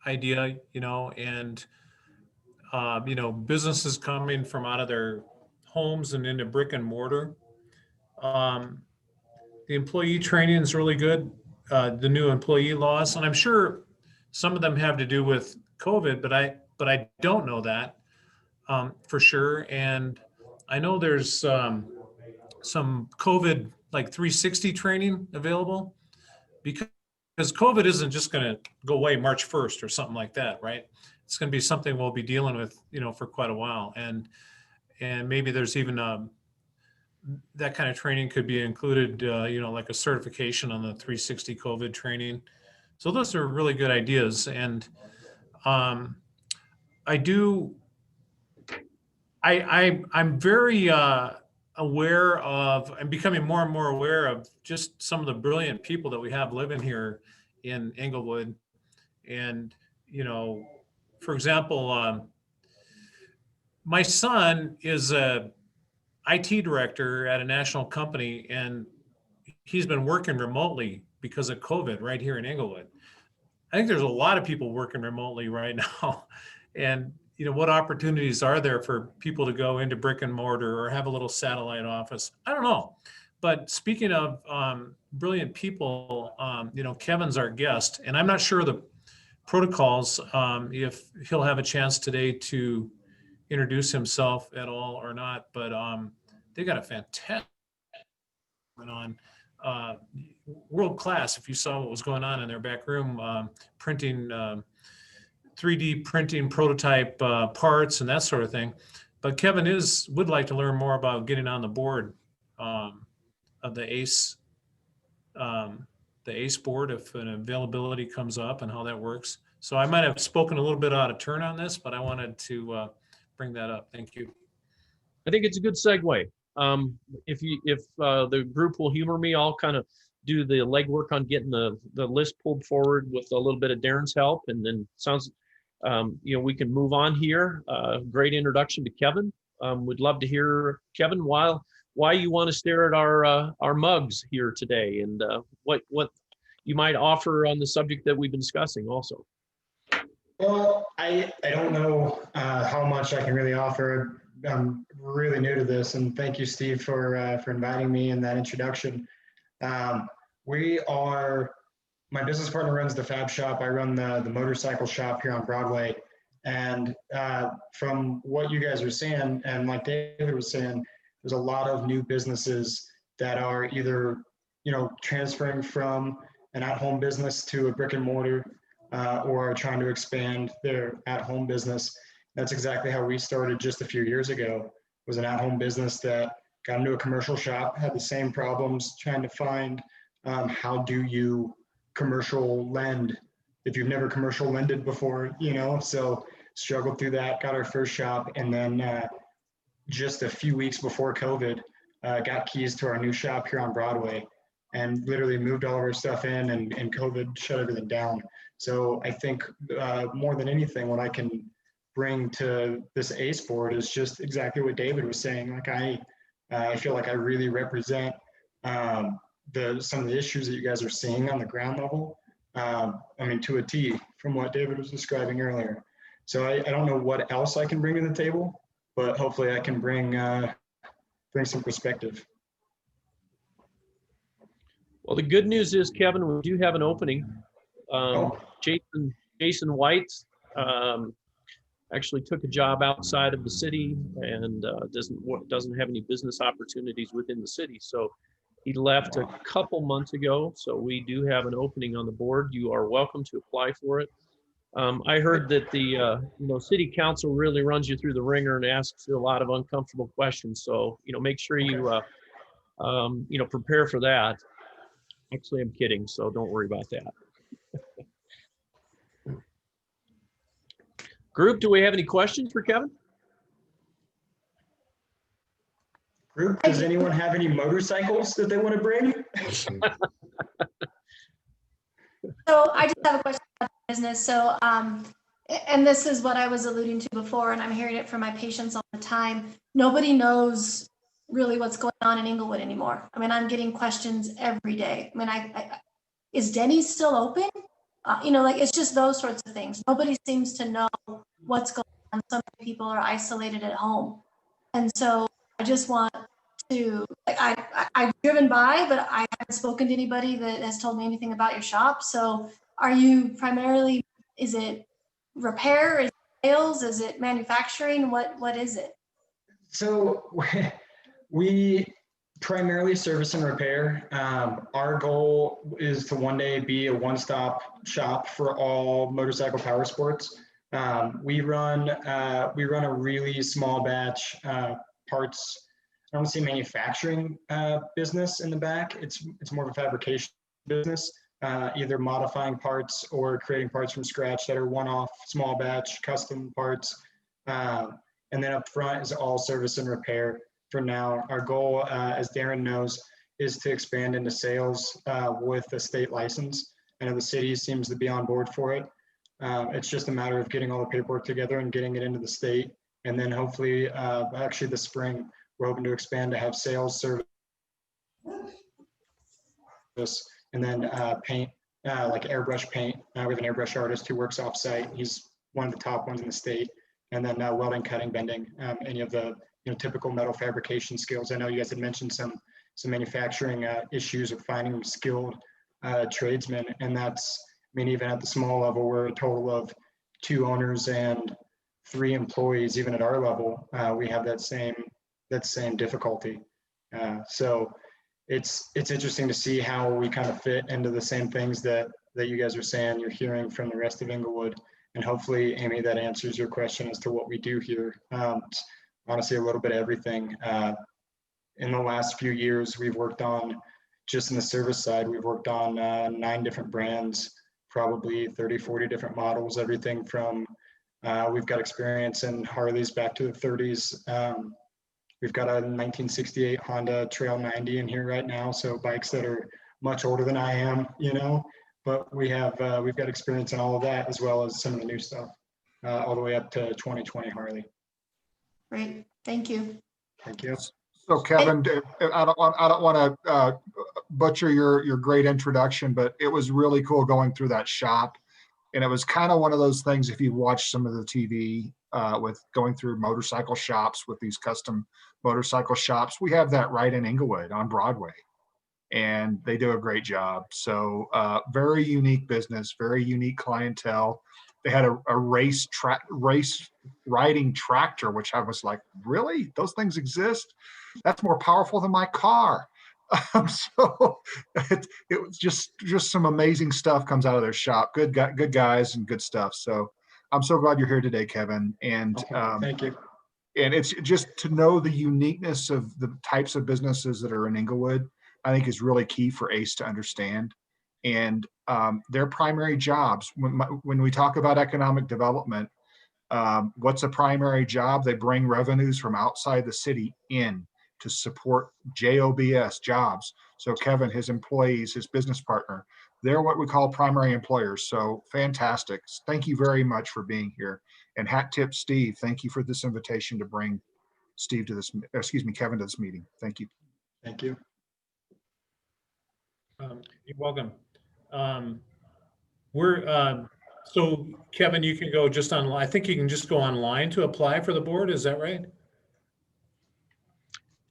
idea, and, businesses coming from out of their homes and into brick and mortar. The employee training is really good, the new employee laws, and I'm sure some of them have to do with COVID, but I don't know that for sure. And I know there's some COVID like 360 training available, because COVID isn't just going to go away March 1st or something like that, right? It's going to be something we'll be dealing with, for quite a while. And maybe there's even that kind of training could be included, like a certification on the 360 COVID training. So those are really good ideas. And I'm very aware of, I'm becoming more and more aware of just some of the brilliant people that we have living here in Englewood. And, for example, my son is a IT director at a national company, and he's been working remotely because of COVID right here in Englewood. I think there's a lot of people working remotely right now. And, what opportunities are there for people to go into brick and mortar or have a little satellite office? I don't know. But speaking of brilliant people, Kevin's our guest, and I'm not sure the protocols, if he'll have a chance today to introduce himself at all or not, but they got a fantastic on world class. If you saw what was going on in their back room, printing 3D printing prototype parts and that sort of thing. But Kevin would like to learn more about getting on the board of the ACE board if an availability comes up and how that works. So I might have spoken a little bit out of turn on this, but I wanted to bring that up. Thank you. I think it's a good segue. If the group will humor me, I'll kind of do the legwork on getting the list pulled forward with a little bit of Darren's help, and then sounds we can move on here. Great introduction to Kevin. We'd love to hear, Kevin, why you want to stare at our mugs here today, and what you might offer on the subject that we've been discussing also. Well, I don't know how much I can really offer. I'm really new to this, and thank you, Steve, for inviting me in that introduction. My business partner runs the fab shop. I run the motorcycle shop here on Broadway. And from what you guys are saying, and like David was saying, there's a lot of new businesses that are either, transferring from an at-home business to a brick and mortar, or are trying to expand their at-home business. That's exactly how we started just a few years ago. It was an at-home business that got into a commercial shop, had the same problems trying to find how do you commercial lend if you've never commercial lended before, so struggled through that, got our first shop, and then just a few weeks before COVID, got keys to our new shop here on Broadway. and literally moved all of our stuff in, and COVID shut everything down. So I think more than anything, what I can bring to this ACE board is just exactly what David was saying. Like I feel like I really represent some of the issues that you guys are seeing on the ground level. I mean, to a T from what David was describing earlier. So I don't know what else I can bring to the table, but hopefully I can bring some perspective. Well, the good news is, Kevin, we do have an opening. Jason White actually took a job outside of the city and doesn't have any business opportunities within the city. So he left a couple months ago. So we do have an opening on the board. You are welcome to apply for it. I heard that the city council really runs you through the ringer and asks you a lot of uncomfortable questions. So make sure you prepare for that. Actually, I'm kidding, so don't worry about that. Group, do we have any questions for Kevin? Group, does anyone have any motorcycles that they want to bring? So I just have a question about business. So, and this is what I was alluding to before, and I'm hearing it from my patients all the time. Nobody knows really what's going on in Englewood anymore. I mean, I'm getting questions every day. I mean, is Denny's still open? It's just those sorts of things. Nobody seems to know what's going on. So many people are isolated at home. And so I just want to, I've driven by, but I haven't spoken to anybody that has told me anything about your shop. So are you primarily, is it repair, is it sales, is it manufacturing? What is it? So we primarily service and repair. Our goal is to one day be a one-stop shop for all motorcycle power sports. We run a really small batch parts. I don't see manufacturing business in the back. It's more of a fabrication business, either modifying parts or creating parts from scratch that are one-off, small batch, custom parts. And then up front is all service and repair. For now, our goal, as Darren knows, is to expand into sales with a state license. I know the city seems to be on board for it. It's just a matter of getting all the paperwork together and getting it into the state. And then hopefully, actually this spring, we're hoping to expand to have sales, service, and then paint, like airbrush paint. We have an airbrush artist who works off-site. He's one of the top ones in the state. And then welding, cutting, bending, any of the typical metal fabrication skills. I know you guys had mentioned some manufacturing issues of finding skilled tradesmen, and that's, I mean, even at the small level, we're a total of 2 owners and 3 employees. Even at our level, we have that same difficulty. So it's interesting to see how we kind of fit into the same things that you guys are saying you're hearing from the rest of Englewood. And hopefully, Amy, that answers your question as to what we do here. Honestly, a little bit of everything. In the last few years, we've worked on, just in the service side, we've worked on 9 different brands, probably 30, 40 different models, everything from, we've got experience in Harleys back to the 30s. We've got a 1968 Honda Trail 90 in here right now, so bikes that are much older than I am, but we've got experience in all of that, as well as some of the new stuff, all the way up to 2020 Harley. Great, thank you. Thank you. So Kevin, I don't want to butcher your great introduction, but it was really cool going through that shop. And it was kind of one of those things, if you watch some of the TV with going through motorcycle shops with these custom motorcycle shops, we have that right in Englewood on Broadway. And they do a great job. So very unique business, very unique clientele. They had a race riding tractor, which I was like, really? Those things exist? That's more powerful than my car. So it was just some amazing stuff comes out of their shop. Good guys and good stuff. So I'm so glad you're here today, Kevin. And thank you. And it's just to know the uniqueness of the types of businesses that are in Englewood, I think is really key for ACE to understand. And their primary jobs, when we talk about economic development, what's a primary job? They bring revenues from outside the city in to support JOBS, jobs. So Kevin, his employees, his business partner, they're what we call primary employers. So fantastic. Thank you very much for being here. And hat tip Steve, thank you for this invitation to bring Steve to this, excuse me, Kevin to this meeting. Thank you. Thank you. You're welcome. So Kevin, you can go just online. I think you can just go online to apply for the board. Is that right?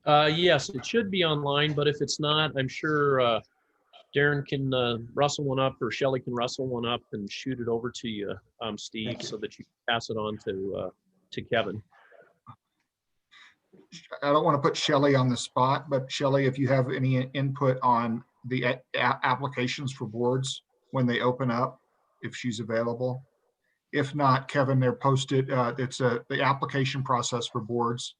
Yes, it should be online, but if it's not, I'm sure Darren can rustle one up, or Shelley can rustle one up and shoot it over to you, Steve, Thank you. so that you can pass it on to Kevin. I don't want to put Shelley on the spot, but Shelley, if you have any input on the applications for boards when they open up, if she's available. If not, Kevin, they're posted. The application process for boards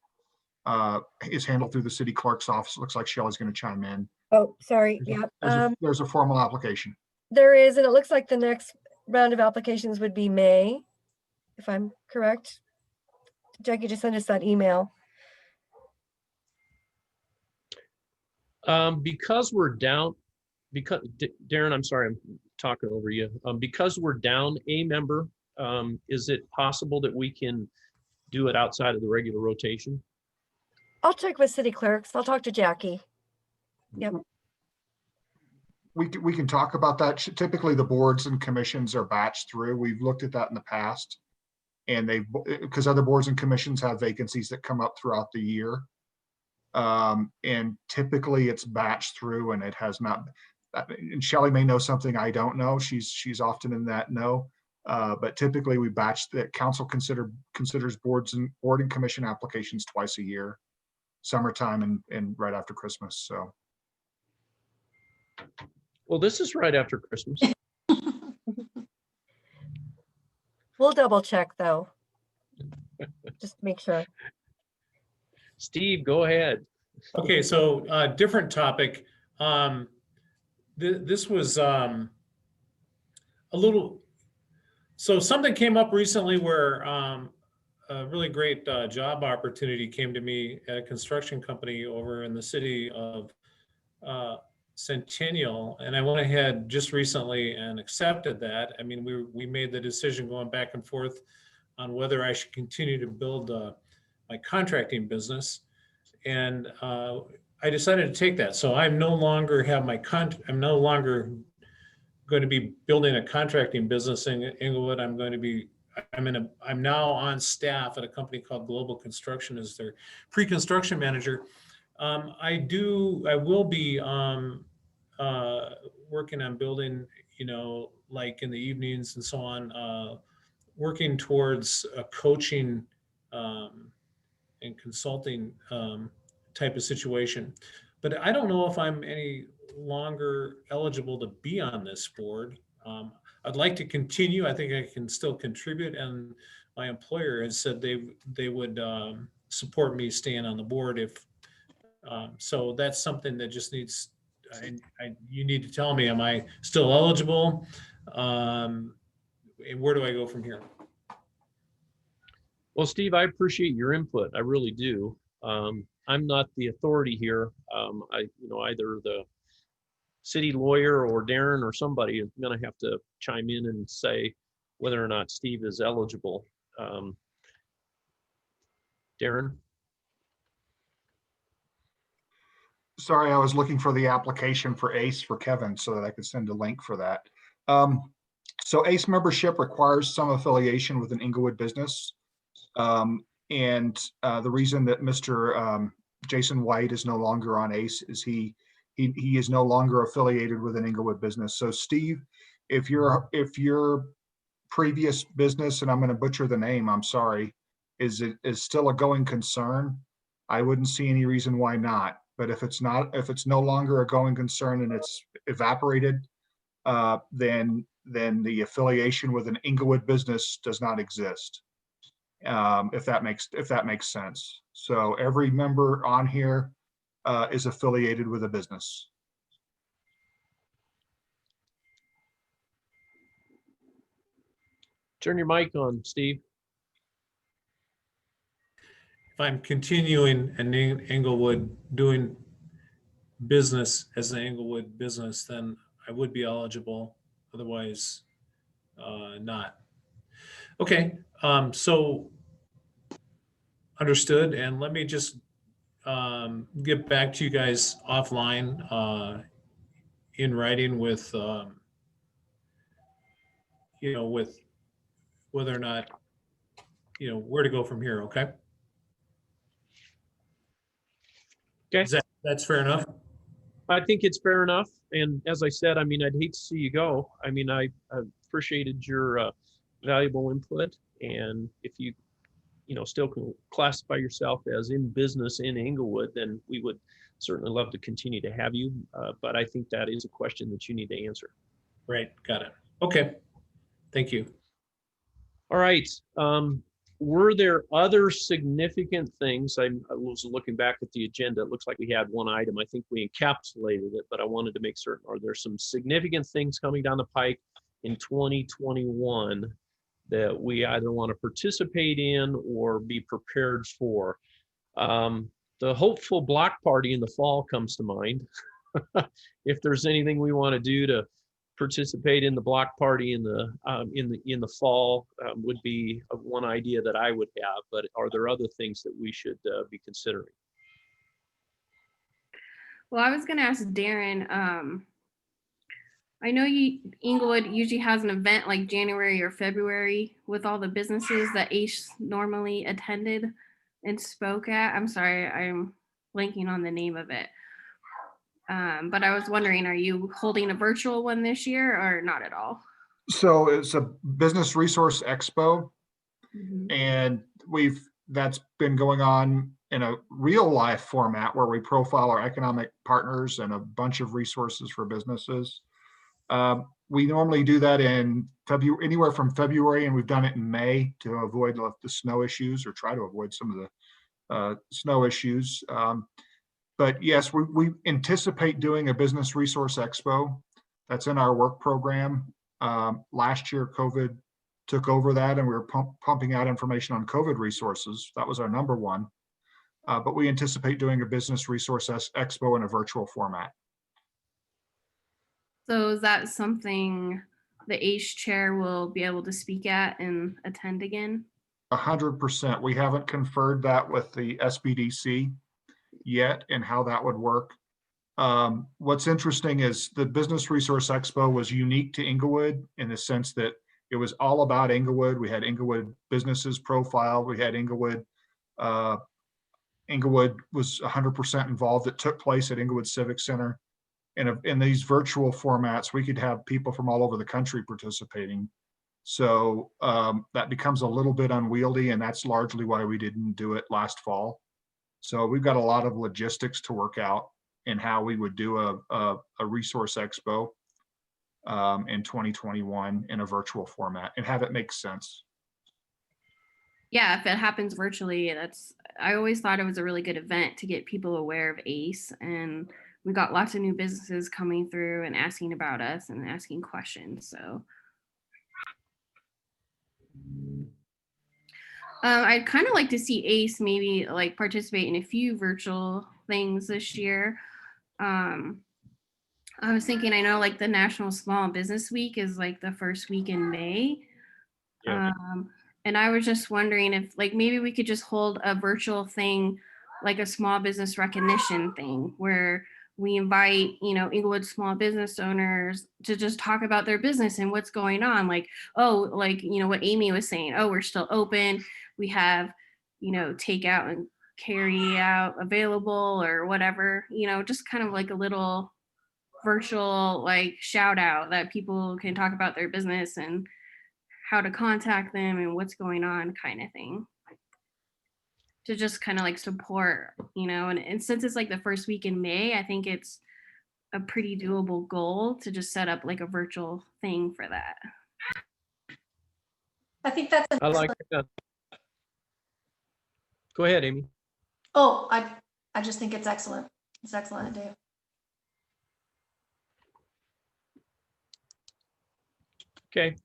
is handled through the city clerk's office. It looks like Shelley's going to chime in. Oh, sorry. Yeah. There's a formal application. There is, and it looks like the next round of applications would be May, if I'm correct. Jackie just sent us that email. Because we're down, Darren, I'm sorry, I'm talking over you. Because we're down a member, is it possible that we can do it outside of the regular rotation? I'll check with city clerks. I'll talk to Jackie. Yep. We can talk about that. Typically, the boards and commissions are batched through. We've looked at that in the past. And because other boards and commissions have vacancies that come up throughout the year. And typically it's batched through, and it has not, and Shelley may know something I don't know. She's often in that know. But typically we batch that. Council considers board and commission applications twice a year, summertime and right after Christmas. So. Well, this is right after Christmas. We'll double check though. Just to make sure. Steve, go ahead. Okay, so different topic. This was a little, so something came up recently where a really great job opportunity came to me at a construction company over in the city of Centennial, and I went ahead just recently and accepted that. I mean, we made the decision going back and forth on whether I should continue to build my contracting business, and I decided to take that. So I'm no longer I'm no longer going to be building a contracting business in Englewood. I'm now on staff at a company called Global Construction as their pre-construction manager. I will be working on building, like in the evenings and so on, working towards a coaching and consulting type of situation. But I don't know if I'm any longer eligible to be on this board. I'd like to continue. I think I can still contribute, and my employer has said they would support me staying on the board if. So that's something that just needs. You need to tell me, am I still eligible? And where do I go from here? Well, Steve, I appreciate your input. I really do. I'm not the authority here. Either the city lawyer or Darren or somebody is going to have to chime in and say whether or not Steve is eligible. Darren? Sorry, I was looking for the application for ACE for Kevin so that I could send a link for that. So ACE membership requires some affiliation with an Englewood business. And the reason that Mr. Jason White is no longer on ACE is he is no longer affiliated with an Englewood business. So Steve, if your previous business, and I'm going to butcher the name, I'm sorry, is still a going concern, I wouldn't see any reason why not. But if it's no longer a going concern and it's evaporated, then the affiliation with an Englewood business does not exist. If that makes sense. So every member on here is affiliated with a business. Turn your mic on, Steve. if I'm continuing in Englewood doing business as an Englewood business, then I would be eligible. Otherwise, not. Okay, so understood. And let me just get back to you guys offline in writing with, with whether or not, where to go from here. Okay. Okay. That's fair enough. I think it's fair enough. And as I said, I mean, I'd hate to see you go. I mean, I appreciated your valuable input. And if you, still can classify yourself as in business in Englewood, then we would certainly love to continue to have you. But I think that is a question that you need to answer. Right. Got it. Okay. Thank you. All right. Were there other significant things? I was looking back at the agenda. It looks like we had one item. I think we encapsulated it, but I wanted to make certain. Are there some significant things coming down the pike in 2021 that we either want to participate in or be prepared for? The hopeful block party in the fall comes to mind. If there's anything we want to do to participate in the block party in the fall, would be one idea that I would have. But are there other things that we should be considering? Well, I was going to ask Darren. I know Englewood usually has an event like January or February with all the businesses that ACE normally attended and spoke at. I'm sorry, I'm blanking on the name of it. But I was wondering, are you holding a virtual one this year or not at all? So it's a business resource expo, and that's been going on in a real life format where we profile our economic partners and a bunch of resources for businesses. We normally do that in February, anywhere from February, and we've done it in May to avoid the snow issues, or try to avoid some of the snow issues. But yes, we anticipate doing a business resource expo. That's in our work program. Last year, COVID took over that, and we were pumping out information on COVID resources. That was our number one. But we anticipate doing a business resource expo in a virtual format. So is that something the ACE chair will be able to speak at and attend again? 100%. We haven't conferred that with the SBDC yet and how that would work. What's interesting is the Business Resource Expo was unique to Englewood in the sense that it was all about Englewood. We had Englewood businesses profiled. We had Englewood. Englewood was 100% involved. It took place at Englewood Civic Center. And in these virtual formats, we could have people from all over the country participating. So that becomes a little bit unwieldy, and that's largely why we didn't do it last fall. So we've got a lot of logistics to work out in how we would do a resource expo in 2021 in a virtual format and have it make sense. Yeah, if it happens virtually, I always thought it was a really good event to get people aware of ACE, and we got lots of new businesses coming through and asking about us and asking questions. So I'd kind of like to see ACE maybe like participate in a few virtual things this year. I was thinking, I know like the National Small Business Week is like the first week in May. Yeah. And I was just wondering if like maybe we could just hold a virtual thing, like a small business recognition thing where we invite, Englewood small business owners to just talk about their business and what's going on. Like, what Amy was saying, we're still open. We have, takeout and carry out available or whatever, just kind of like a little virtual like shout out that people can talk about their business and how to contact them and what's going on kind of thing. To just kind of like support, and since it's like the first week in May, I think it's a pretty doable goal to just set up like a virtual thing for that. I think that's I like that. Go ahead, Amy. Oh, I just think it's excellent. It's excellent, Dave. Okay.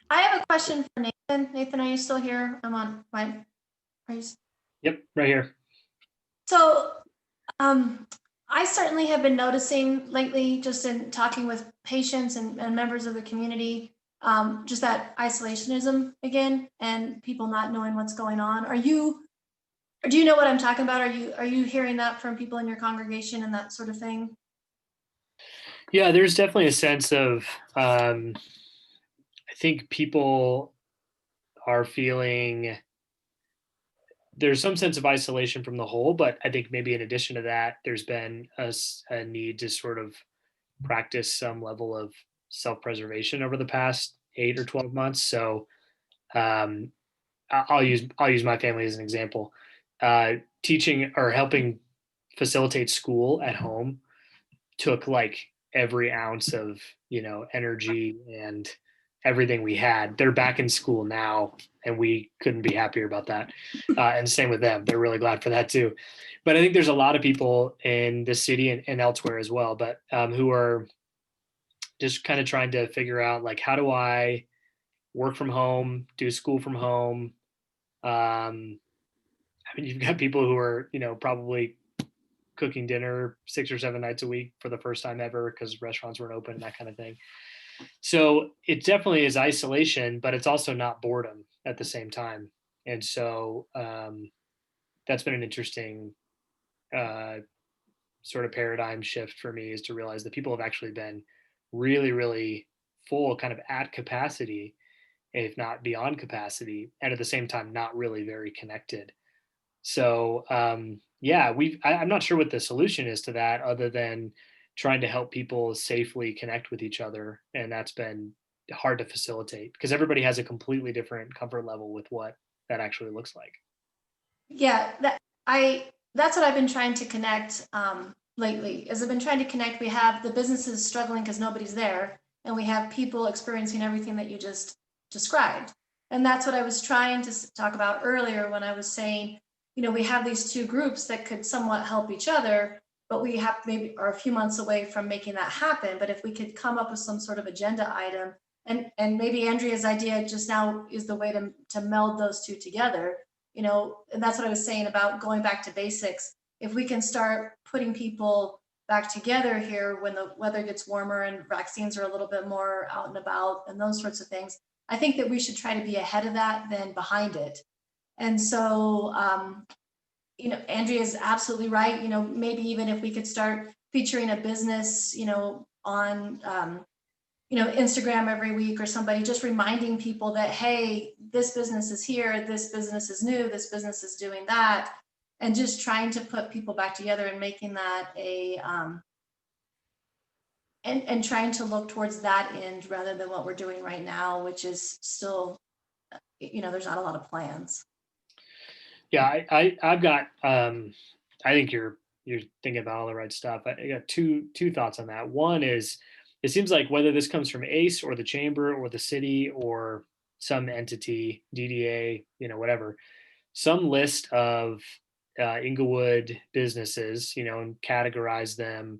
I have a question for Nathan. Nathan, are you still here? I'm on my. Yep, right here. So I certainly have been noticing lately, just in talking with patients and members of the community, just that isolationism again, and people not knowing what's going on. Do you know what I'm talking about? Are you hearing that from people in your congregation and that sort of thing? Yeah, there's definitely a sense of, I think people are feeling, there's some sense of isolation from the whole, but I think maybe in addition to that, there's been a need to sort of practice some level of self-preservation over the past 8 or 12 months. So I'll use my family as an example. Teaching or helping facilitate school at home took like every ounce of, energy and everything we had. They're back in school now, and we couldn't be happier about that. And same with them. They're really glad for that too. But I think there's a lot of people in the city and elsewhere as well, but who are just kind of trying to figure out, like, how do I work from home, do school from home? I mean, you've got people who are, probably cooking dinner 6 or 7 nights a week for the first time ever because restaurants weren't open and that kind of thing. So it definitely is isolation, but it's also not boredom at the same time. And so that's been an interesting sort of paradigm shift for me, is to realize that people have actually been really, really full, kind of at capacity, if not beyond capacity, and at the same time, not really very connected. So yeah, I'm not sure what the solution is to that, other than trying to help people safely connect with each other. And that's been hard to facilitate because everybody has a completely different comfort level with what that actually looks like. Yeah, that's what I've been trying to connect lately. As I've been trying to connect, we have the businesses struggling because nobody's there, and we have people experiencing everything that you just described. And that's what I was trying to talk about earlier when I was saying, we have these two groups that could somewhat help each other, but we have maybe are a few months away from making that happen. But if we could come up with some sort of agenda item, and maybe Andrea's idea just now is the way to meld those two together, and that's what I was saying about going back to basics. If we can start putting people back together here when the weather gets warmer and vaccines are a little bit more out and about and those sorts of things, I think that we should try to be ahead of that than behind it. And so, Andrea is absolutely right. Maybe even if we could start featuring a business, on, Instagram every week, or somebody just reminding people that, hey, this business is here, this business is new, this business is doing that, and just trying to put people back together and making that and trying to look towards that end rather than what we're doing right now, which is still, there's not a lot of plans. Yeah, I've got I think you're thinking about all the right stuff. I got two thoughts on that. One is, it seems like whether this comes from ACE or the chamber or the city or some entity, DDA, whatever, some list of Englewood businesses, and categorize them.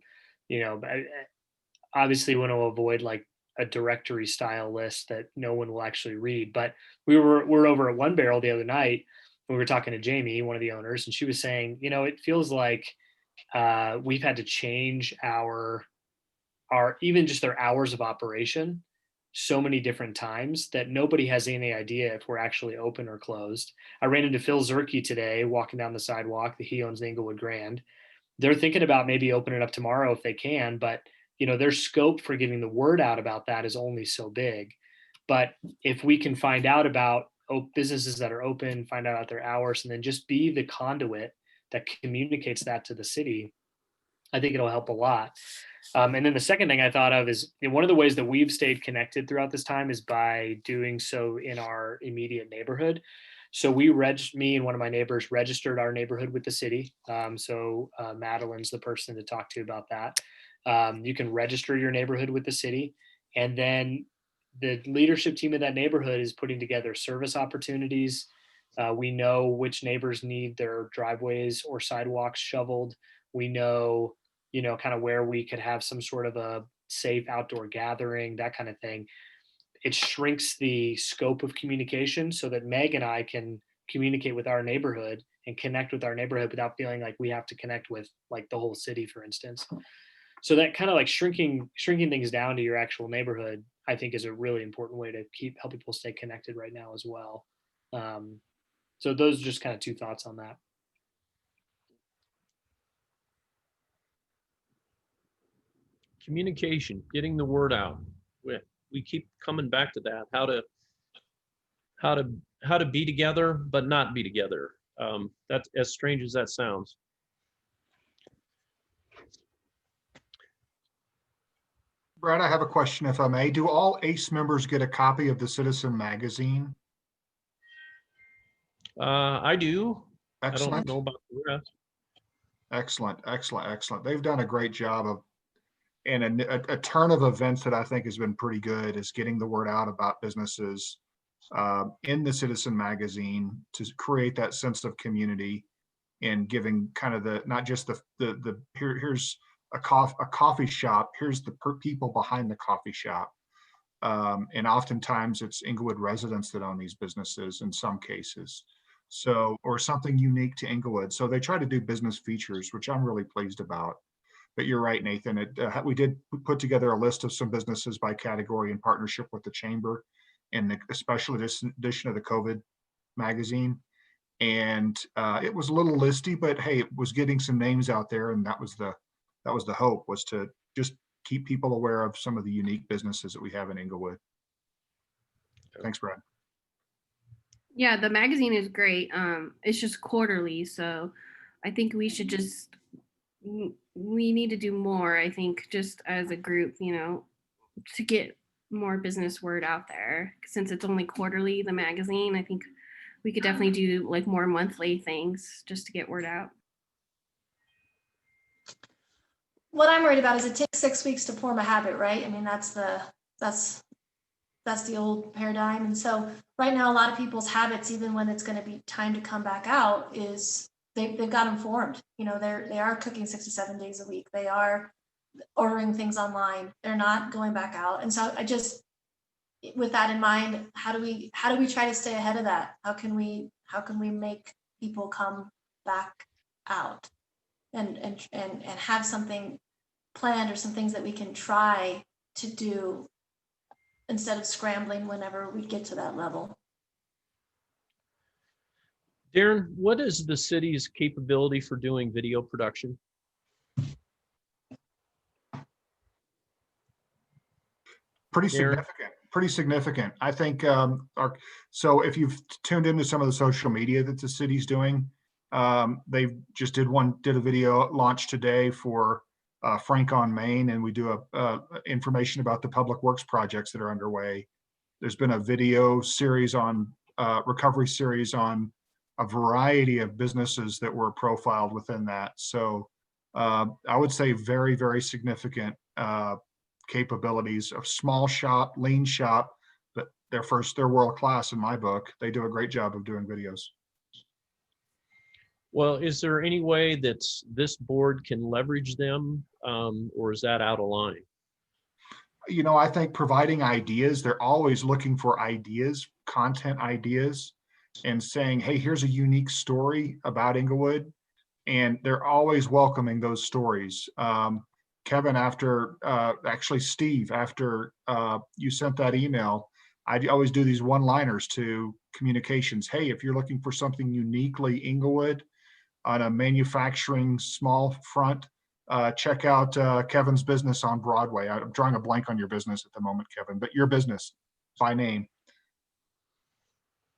Obviously want to avoid like a directory style list that no one will actually read. But we're over at One Barrel the other night. We were talking to Jamie, one of the owners, and she was saying, it feels like we've had to change our even just their hours of operation so many different times that nobody has any idea if we're actually open or closed. I ran into Phil Zerke today walking down the sidewalk. He owns the Englewood Grand. They're thinking about maybe opening up tomorrow if they can, but their scope for getting the word out about that is only so big. But if we can find out about businesses that are open, find out their hours, and then just be the conduit that communicates that to the city, I think it'll help a lot. And then the second thing I thought of is, one of the ways that we've stayed connected throughout this time is by doing so in our immediate neighborhood. So me and one of my neighbors registered our neighborhood with the city. So Madeline's the person to talk to about that. You can register your neighborhood with the city, and then the leadership team of that neighborhood is putting together service opportunities. We know which neighbors need their driveways or sidewalks shoveled. We know, kind of where we could have some sort of a safe outdoor gathering, that kind of thing. It shrinks the scope of communication so that Meg and I can communicate with our neighborhood and connect with our neighborhood without feeling like we have to connect with like the whole city, for instance. So that kind of like shrinking things down to your actual neighborhood, I think, is a really important way to help people stay connected right now as well. So those are just kind of two thoughts on that. Communication, getting the word out. We keep coming back to that. How to be together but not be together. That's as strange as that sounds. Brad, I have a question, if I may. Do all ACE members get a copy of the Citizen magazine? I do. I Excellent. don't know about the rest. Excellent, excellent, excellent. They've done a great job of, and a turn of events that I think has been pretty good is getting the word out about businesses in the Citizen magazine to create that sense of community and giving kind of the, not just here's a coffee shop, here's the people behind the coffee shop. And oftentimes it's Englewood residents that own these businesses in some cases. So, or something unique to Englewood. So they try to do business features, which I'm really pleased about. But you're right, Nathan. We did put together a list of some businesses by category in partnership with the Chamber in the special edition of the COVID magazine. And it was a little listy, but hey, it was getting some names out there, and that was the hope, was to just keep people aware of some of the unique businesses that we have in Englewood. Thanks, Brad. Yeah, the magazine is great. It's just quarterly, so I think we should just, we need to do more, I think, just as a group, to get more business word out there. Since it's only quarterly, the magazine, I think we could definitely do like more monthly things just to get word out. What I'm worried about is it takes 6 weeks to form a habit, right? I mean, that's the old paradigm. And so right now, a lot of people's habits, even when it's going to be time to come back out, is they've got them formed. They are cooking 6 to 7 days a week. They are ordering things online. They're not going back out. And so I just, with that in mind, how do we try to stay ahead of that? How can we make people come back out and have something planned, or some things that we can try to do instead of scrambling whenever we get to that level? Darren, what is the city's capability for doing video production? Pretty Darren? significant. Pretty significant. I think so if you've tuned into some of the social media that the city's doing, they just did a video launch today for Frank on Main, and we do information about the public works projects that are underway. There's been a video series on recovery series on a variety of businesses that were profiled within that. So I would say very, very significant capabilities of small shop, lean shop, but they're world class in my book. They do a great job of doing videos. Well, is there any way that this board can leverage them, or is that out of line? I think providing ideas, they're always looking for ideas, content ideas, and saying, hey, here's a unique story about Englewood. And they're always welcoming those stories. Kevin, Steve, after you sent that email, I always do these one-liners to communications. Hey, if you're looking for something uniquely Englewood on a manufacturing small front, check out Kevin's business on Broadway. I'm drawing a blank on your business at the moment, Kevin, but your business by name.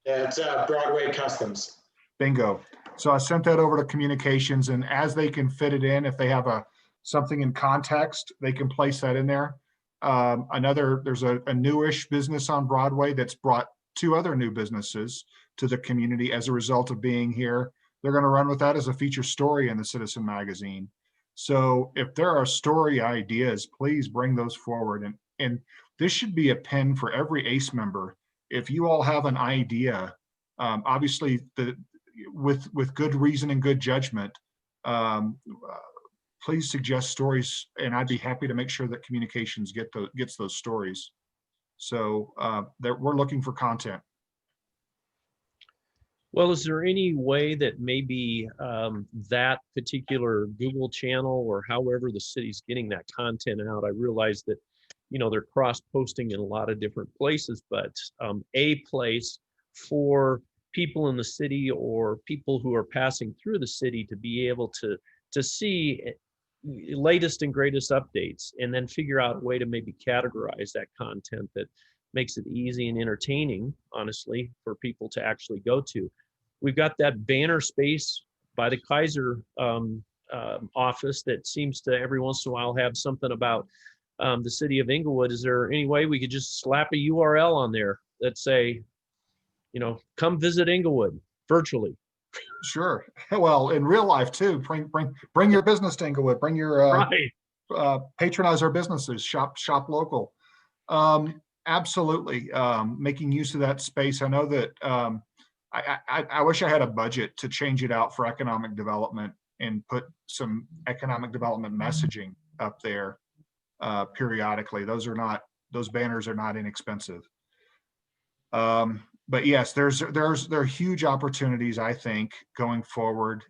Yeah, it's Broadway Customs. Bingo. So I sent that over to communications, and as they can fit it in, if they have something in context, they can place that in there. There's a newish business on Broadway that's brought 2 other new businesses to the community as a result of being here. They're going to run with that as a feature story in the Citizen magazine. So if there are story ideas, please bring those forward. And this should be a pen for every ACE member. If you all have an idea, obviously with good reason and good judgment, please suggest stories, and I'd be happy to make sure that communications gets those stories. So we're looking for content. Well, is there any way that maybe that particular Google channel or however the city's getting that content out? I realize that, they're cross-posting in a lot of different places, but a place for people in the city or people who are passing through the city to be able to see latest and greatest updates, and then figure out a way to maybe categorize that content that makes it easy and entertaining, honestly, for people to actually go to. We've got that banner space by the Kaiser office that seems to every once in a while have something about the city of Englewood. Is there any way we could just slap a URL on there that say, come visit Englewood virtually? Sure. Well, in real life too, bring your business to Englewood, bring your, Right. patronize our businesses, shop local. Absolutely. Making use of that space. I know that, I wish I had a budget to change it out for economic development and put some economic development messaging up there periodically. Those banners are not inexpensive. But yes, there are huge opportunities, I think, going forward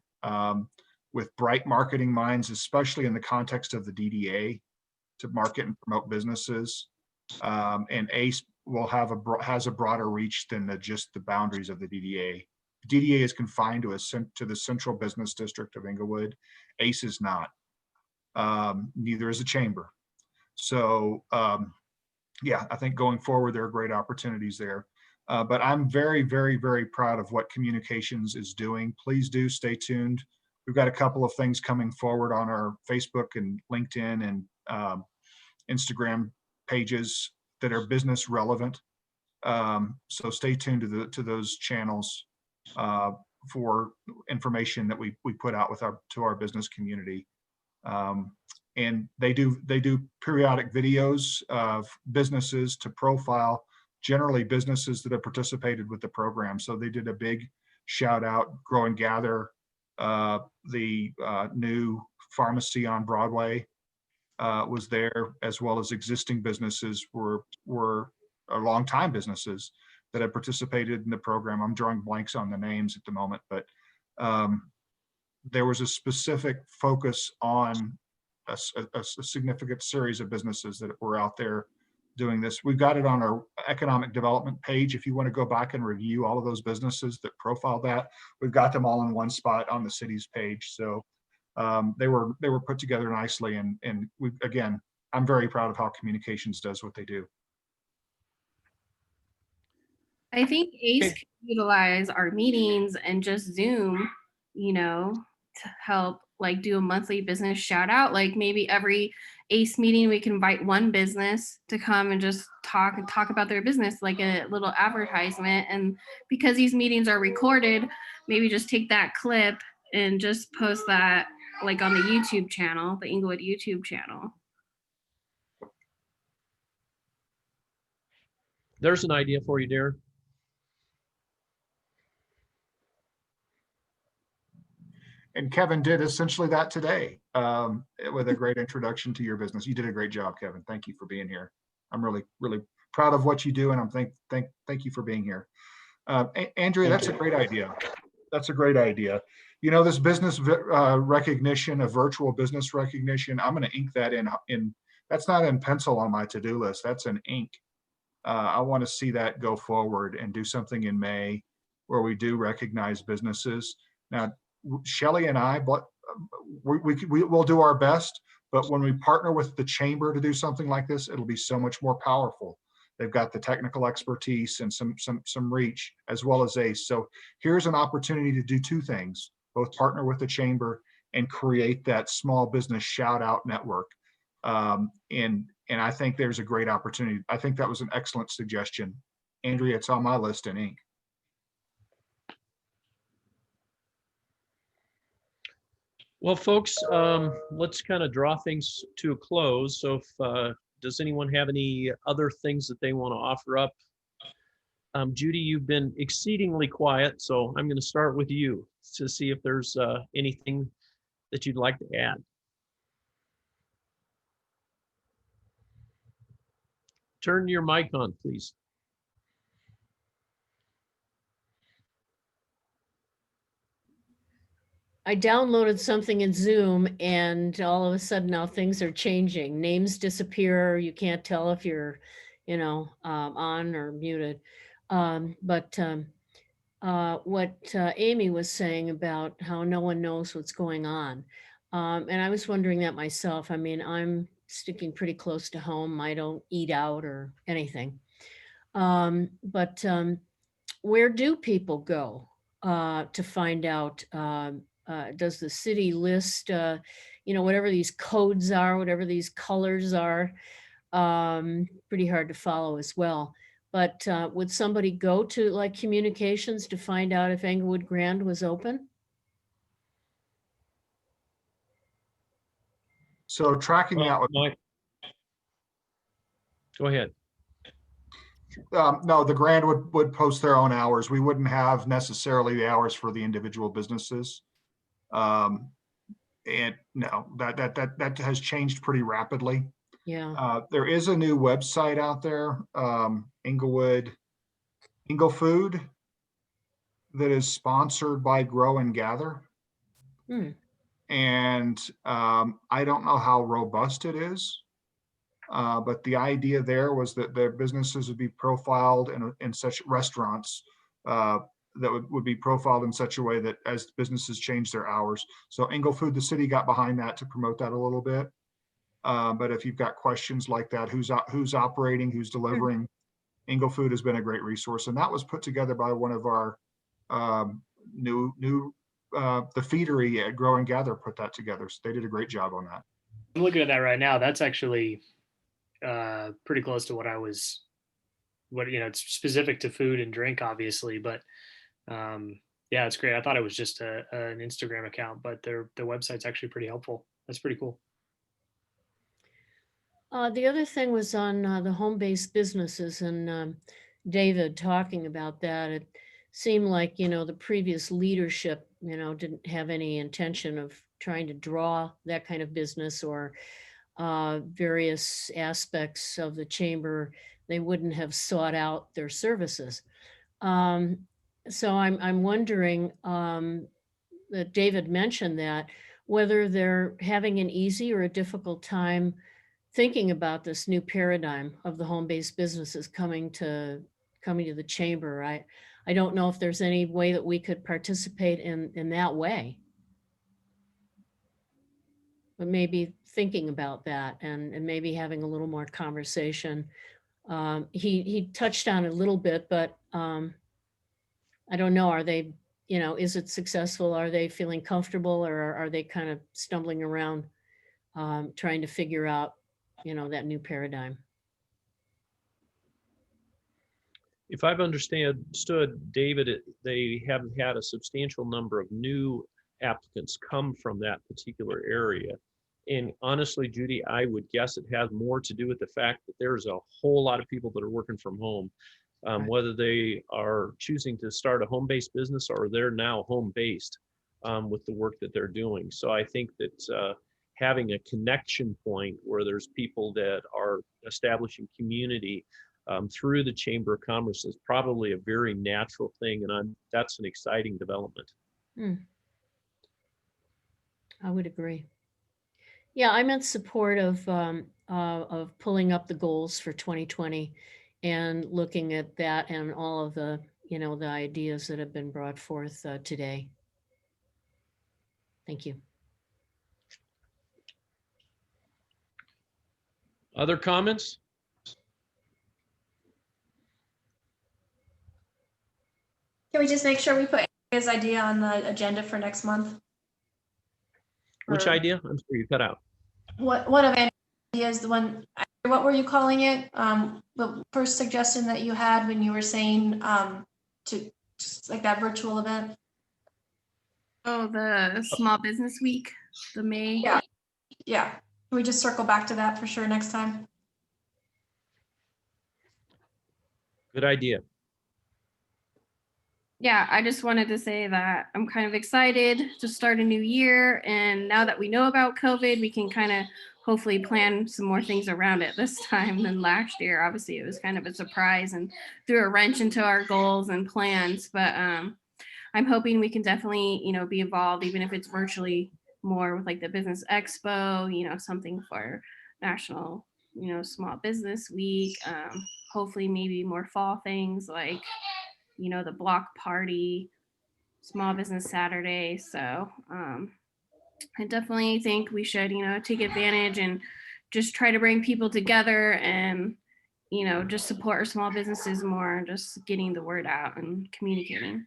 with bright marketing minds, especially in the context of the DDA, to market and promote businesses. And ACE has a broader reach than just the boundaries of the DDA. DDA is confined to the central business district of Englewood. ACE is not. Neither is a chamber. So yeah, I think going forward, there are great opportunities there. But I'm very, very, very proud of what communications is doing. Please do stay tuned. We've got a couple of things coming forward on our Facebook and LinkedIn and Instagram pages that are business relevant. So stay tuned to those channels for information that we put out to our business community. And they do periodic videos of businesses to profile, generally businesses that have participated with the program. So they did a big shout out, Grow and Gather, the new pharmacy on Broadway was there, as well as existing businesses were long-time businesses that have participated in the program. I'm drawing blanks on the names at the moment, but there was a specific focus on a significant series of businesses that were out there doing this. We've got it on our economic development page. If you want to go back and review all of those businesses that profile that, we've got them all in one spot on the city's page. So they were put together nicely, and again, I'm very proud of how communications does what they do. I think ACE could utilize our meetings and just Zoom, to help do a monthly business shout out. Like maybe every ACE meeting, we can invite one business to come and just talk about their business, like a little advertisement. And because these meetings are recorded, maybe just take that clip and just post that on the YouTube channel, the Englewood YouTube channel. There's an idea for you, Darren. And Kevin did essentially that today with a great introduction to your business. You did a great job, Kevin. Thank you for being here. I'm really, really proud of what you do, and I'm thank you for being here. Andrea, that's a great idea. That's a great idea. This business recognition, a virtual business recognition, I'm going to ink that in. That's not in pencil on my to-do list. That's in ink. I want to see that go forward and do something in May where we do recognize businesses. Now, Shelley and I, but we'll do our best. But when we partner with the chamber to do something like this, it'll be so much more powerful. They've got the technical expertise and some reach, as well as ACE. So here's an opportunity to do two things: both partner with the chamber and create that small business shout out network. And I think there's a great opportunity. I think that was an excellent suggestion. Andrea, it's on my list in ink. Well, folks, let's kind of draw things to a close. So does anyone have any other things that they want to offer up? Judy, you've been exceedingly quiet, so I'm going to start with you to see if there's anything that you'd like to add. Turn your mic on, please. I downloaded something in Zoom and all of a sudden now things are changing. Names disappear. You can't tell if you're, on or muted. What Amy was saying about how no one knows what's going on. And I was wondering that myself. I mean, I'm sticking pretty close to home. I don't eat out or anything. Where do people go to find out? Does the city list, whatever these codes are, whatever these colors are, pretty hard to follow as well. But would somebody go to like communications to find out if Englewood Grand was open? So tracking that would, Go ahead. no, the Grand would post their own hours. We wouldn't have necessarily the hours for the individual businesses. And no, that has changed pretty rapidly. Yeah. There is a new website out there, Englewood, Englefood, that is sponsored by Grow and Gather. And I don't know how robust it is, but the idea there was that their businesses would be profiled in such restaurants that would be profiled in such a way that as businesses change their hours. So Englefood, the city got behind that to promote that a little bit. But if you've got questions like that, who's operating, who's delivering, Englefood has been a great resource. And that was put together by one of our the feedery at Grow and Gather put that together. So they did a great job on that. I'm looking at that right now. That's actually pretty close to what it's specific to food and drink, obviously, but yeah, it's great. I thought it was just an Instagram account, but their website's actually pretty helpful. That's pretty cool. The other thing was on the home-based businesses and David talking about that. It seemed like, the previous leadership, didn't have any intention of trying to draw that kind of business or various aspects of the chamber. They wouldn't have sought out their services. So I'm wondering that David mentioned that whether they're having an easy or a difficult time thinking about this new paradigm of the home-based businesses coming to the chamber. I don't know if there's any way that we could participate in that way. But maybe thinking about that and maybe having a little more conversation. He touched on it a little bit, but I don't know, are they, is it successful? Are they feeling comfortable or are they kind of stumbling around trying to figure out, that new paradigm? If I've understood, David, they have had a substantial number of new applicants come from that particular area. And honestly, Judy, I would guess it has more to do with the fact that there's a whole lot of people that are working from home, whether they are choosing to start a home-based business or they're now home-based with the work that they're doing. So I think that having a connection point where there's people that are establishing community through the Chamber of Commerce is probably a very natural thing, and that's an exciting development. I would agree. Yeah, I'm in support of pulling up the goals for 2020 and looking at that and all of the, the ideas that have been brought forth today. Thank you. Other comments? Can we just make sure we put his idea on the agenda for next month? Which idea? I'm sorry, you cut out. One of Andrea's ideas, the one, what were you calling it? The first suggestion that you had when you were saying to just like that virtual event? Oh, the Small Business Week, the May. Yeah. Can we just circle back to that for sure next time? Good idea. Yeah, I just wanted to say that I'm kind of excited to start a new year. And now that we know about COVID, we can kind of hopefully plan some more things around it this time than last year. Obviously, it was kind of a surprise and threw a wrench into our goals and plans. But I'm hoping we can definitely, be involved, even if it's virtually, more with like the business expo, something for National, Small Business Week. Hopefully maybe more fall things like, the block party, Small Business Saturday. So I definitely think we should, take advantage and just try to bring people together and, just support our small businesses more, just getting the word out and communicating.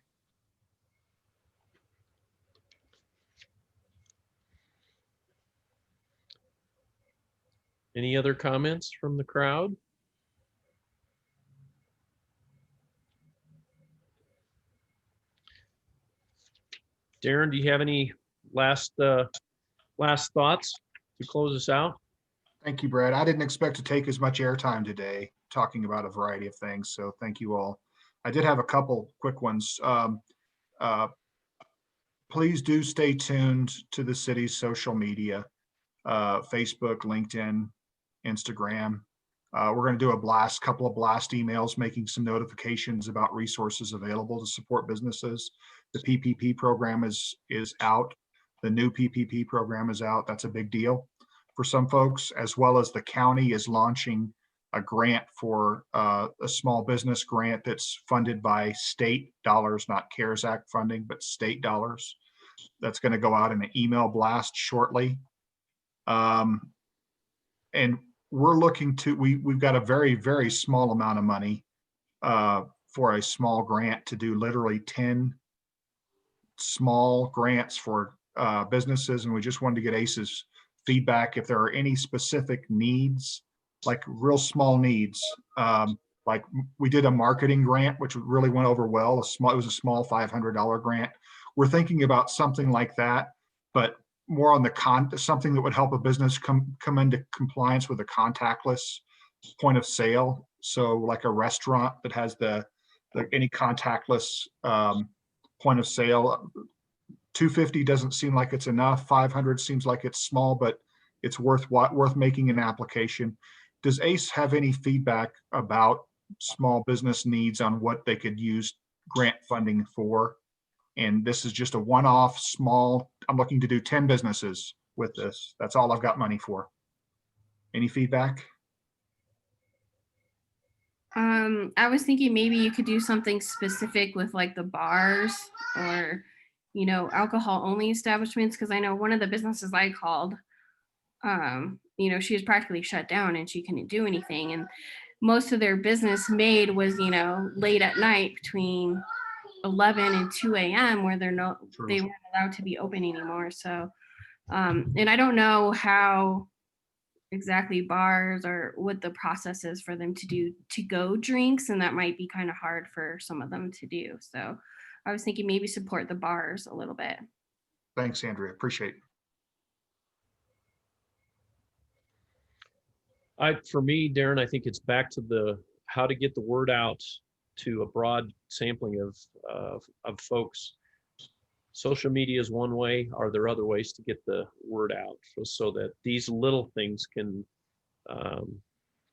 Any other comments from the crowd? Darren, do you have any last thoughts to close us out? Thank you, Brad. I didn't expect to take as much airtime today talking about a variety of things, so thank you all. I did have a couple quick ones. Please do stay tuned to the city's social media, Facebook, LinkedIn, Instagram. We're going to do a couple of blast emails, making some notifications about resources available to support businesses. The PPP program is out. The new PPP program is out. That's a big deal for some folks, as well as the county is launching a grant for a small business grant that's funded by state dollars, not CARES Act funding, but state dollars. That's going to go out in an email blast shortly. And we're looking to, we've got a very, very small amount of money for a small grant to do literally 10 small grants for businesses. And we just wanted to get ACE's feedback if there are any specific needs, like real small needs. Like we did a marketing grant, which really went over well. It was a small $500 grant. We're thinking about something like that, but more on the something that would help a business come into compliance with a contactless point of sale. So like a restaurant that has any contactless point of sale. 250 doesn't seem like it's enough. 500 seems like it's small, but it's worth making an application. Does ACE have any feedback about small business needs on what they could use grant funding for? And this is just a one-off small, I'm looking to do 10 businesses with this. That's all I've got money for. Any feedback? I was thinking maybe you could do something specific with like the bars or, alcohol only establishments. Cause I know one of the businesses I called, she was practically shut down and she couldn't do anything. And most of their business made was, late at night between 11 and 2 a.m. where they weren't allowed to be open anymore. So, and I don't know how exactly bars or what the process is for them to do to-go drinks, and that might be kind of hard for some of them to do. So I was thinking maybe support the bars a little bit. Thanks, Andrea. Appreciate it. For me, Darren, I think it's back to how to get the word out to a broad sampling of folks. Social media is one way. Are there other ways to get the word out so that these little things can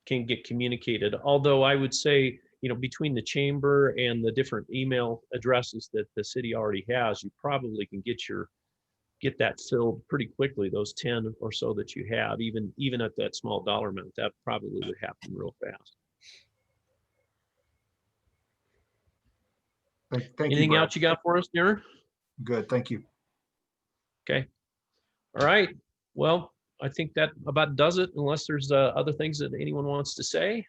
get communicated? Although I would say, between the chamber and the different email addresses that the city already has, you probably can get that filled pretty quickly. Those 10 or so that you have, even at that small dollar amount, that probably would happen real fast. Anything else you got for us, Darren? Good, thank you. Okay. All right. Well, I think that about does it, unless there's other things that anyone wants to say.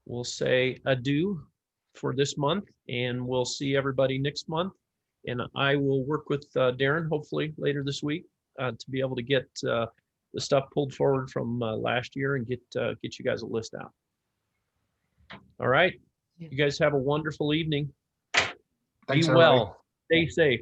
We'll say adieu for this month, and we'll see everybody next month. And I will work with Darren, hopefully later this week, to be able to get the stuff pulled forward from last year and get you guys a list out. All right. You guys have a wonderful evening. Thanks, Be well. everybody. Stay safe.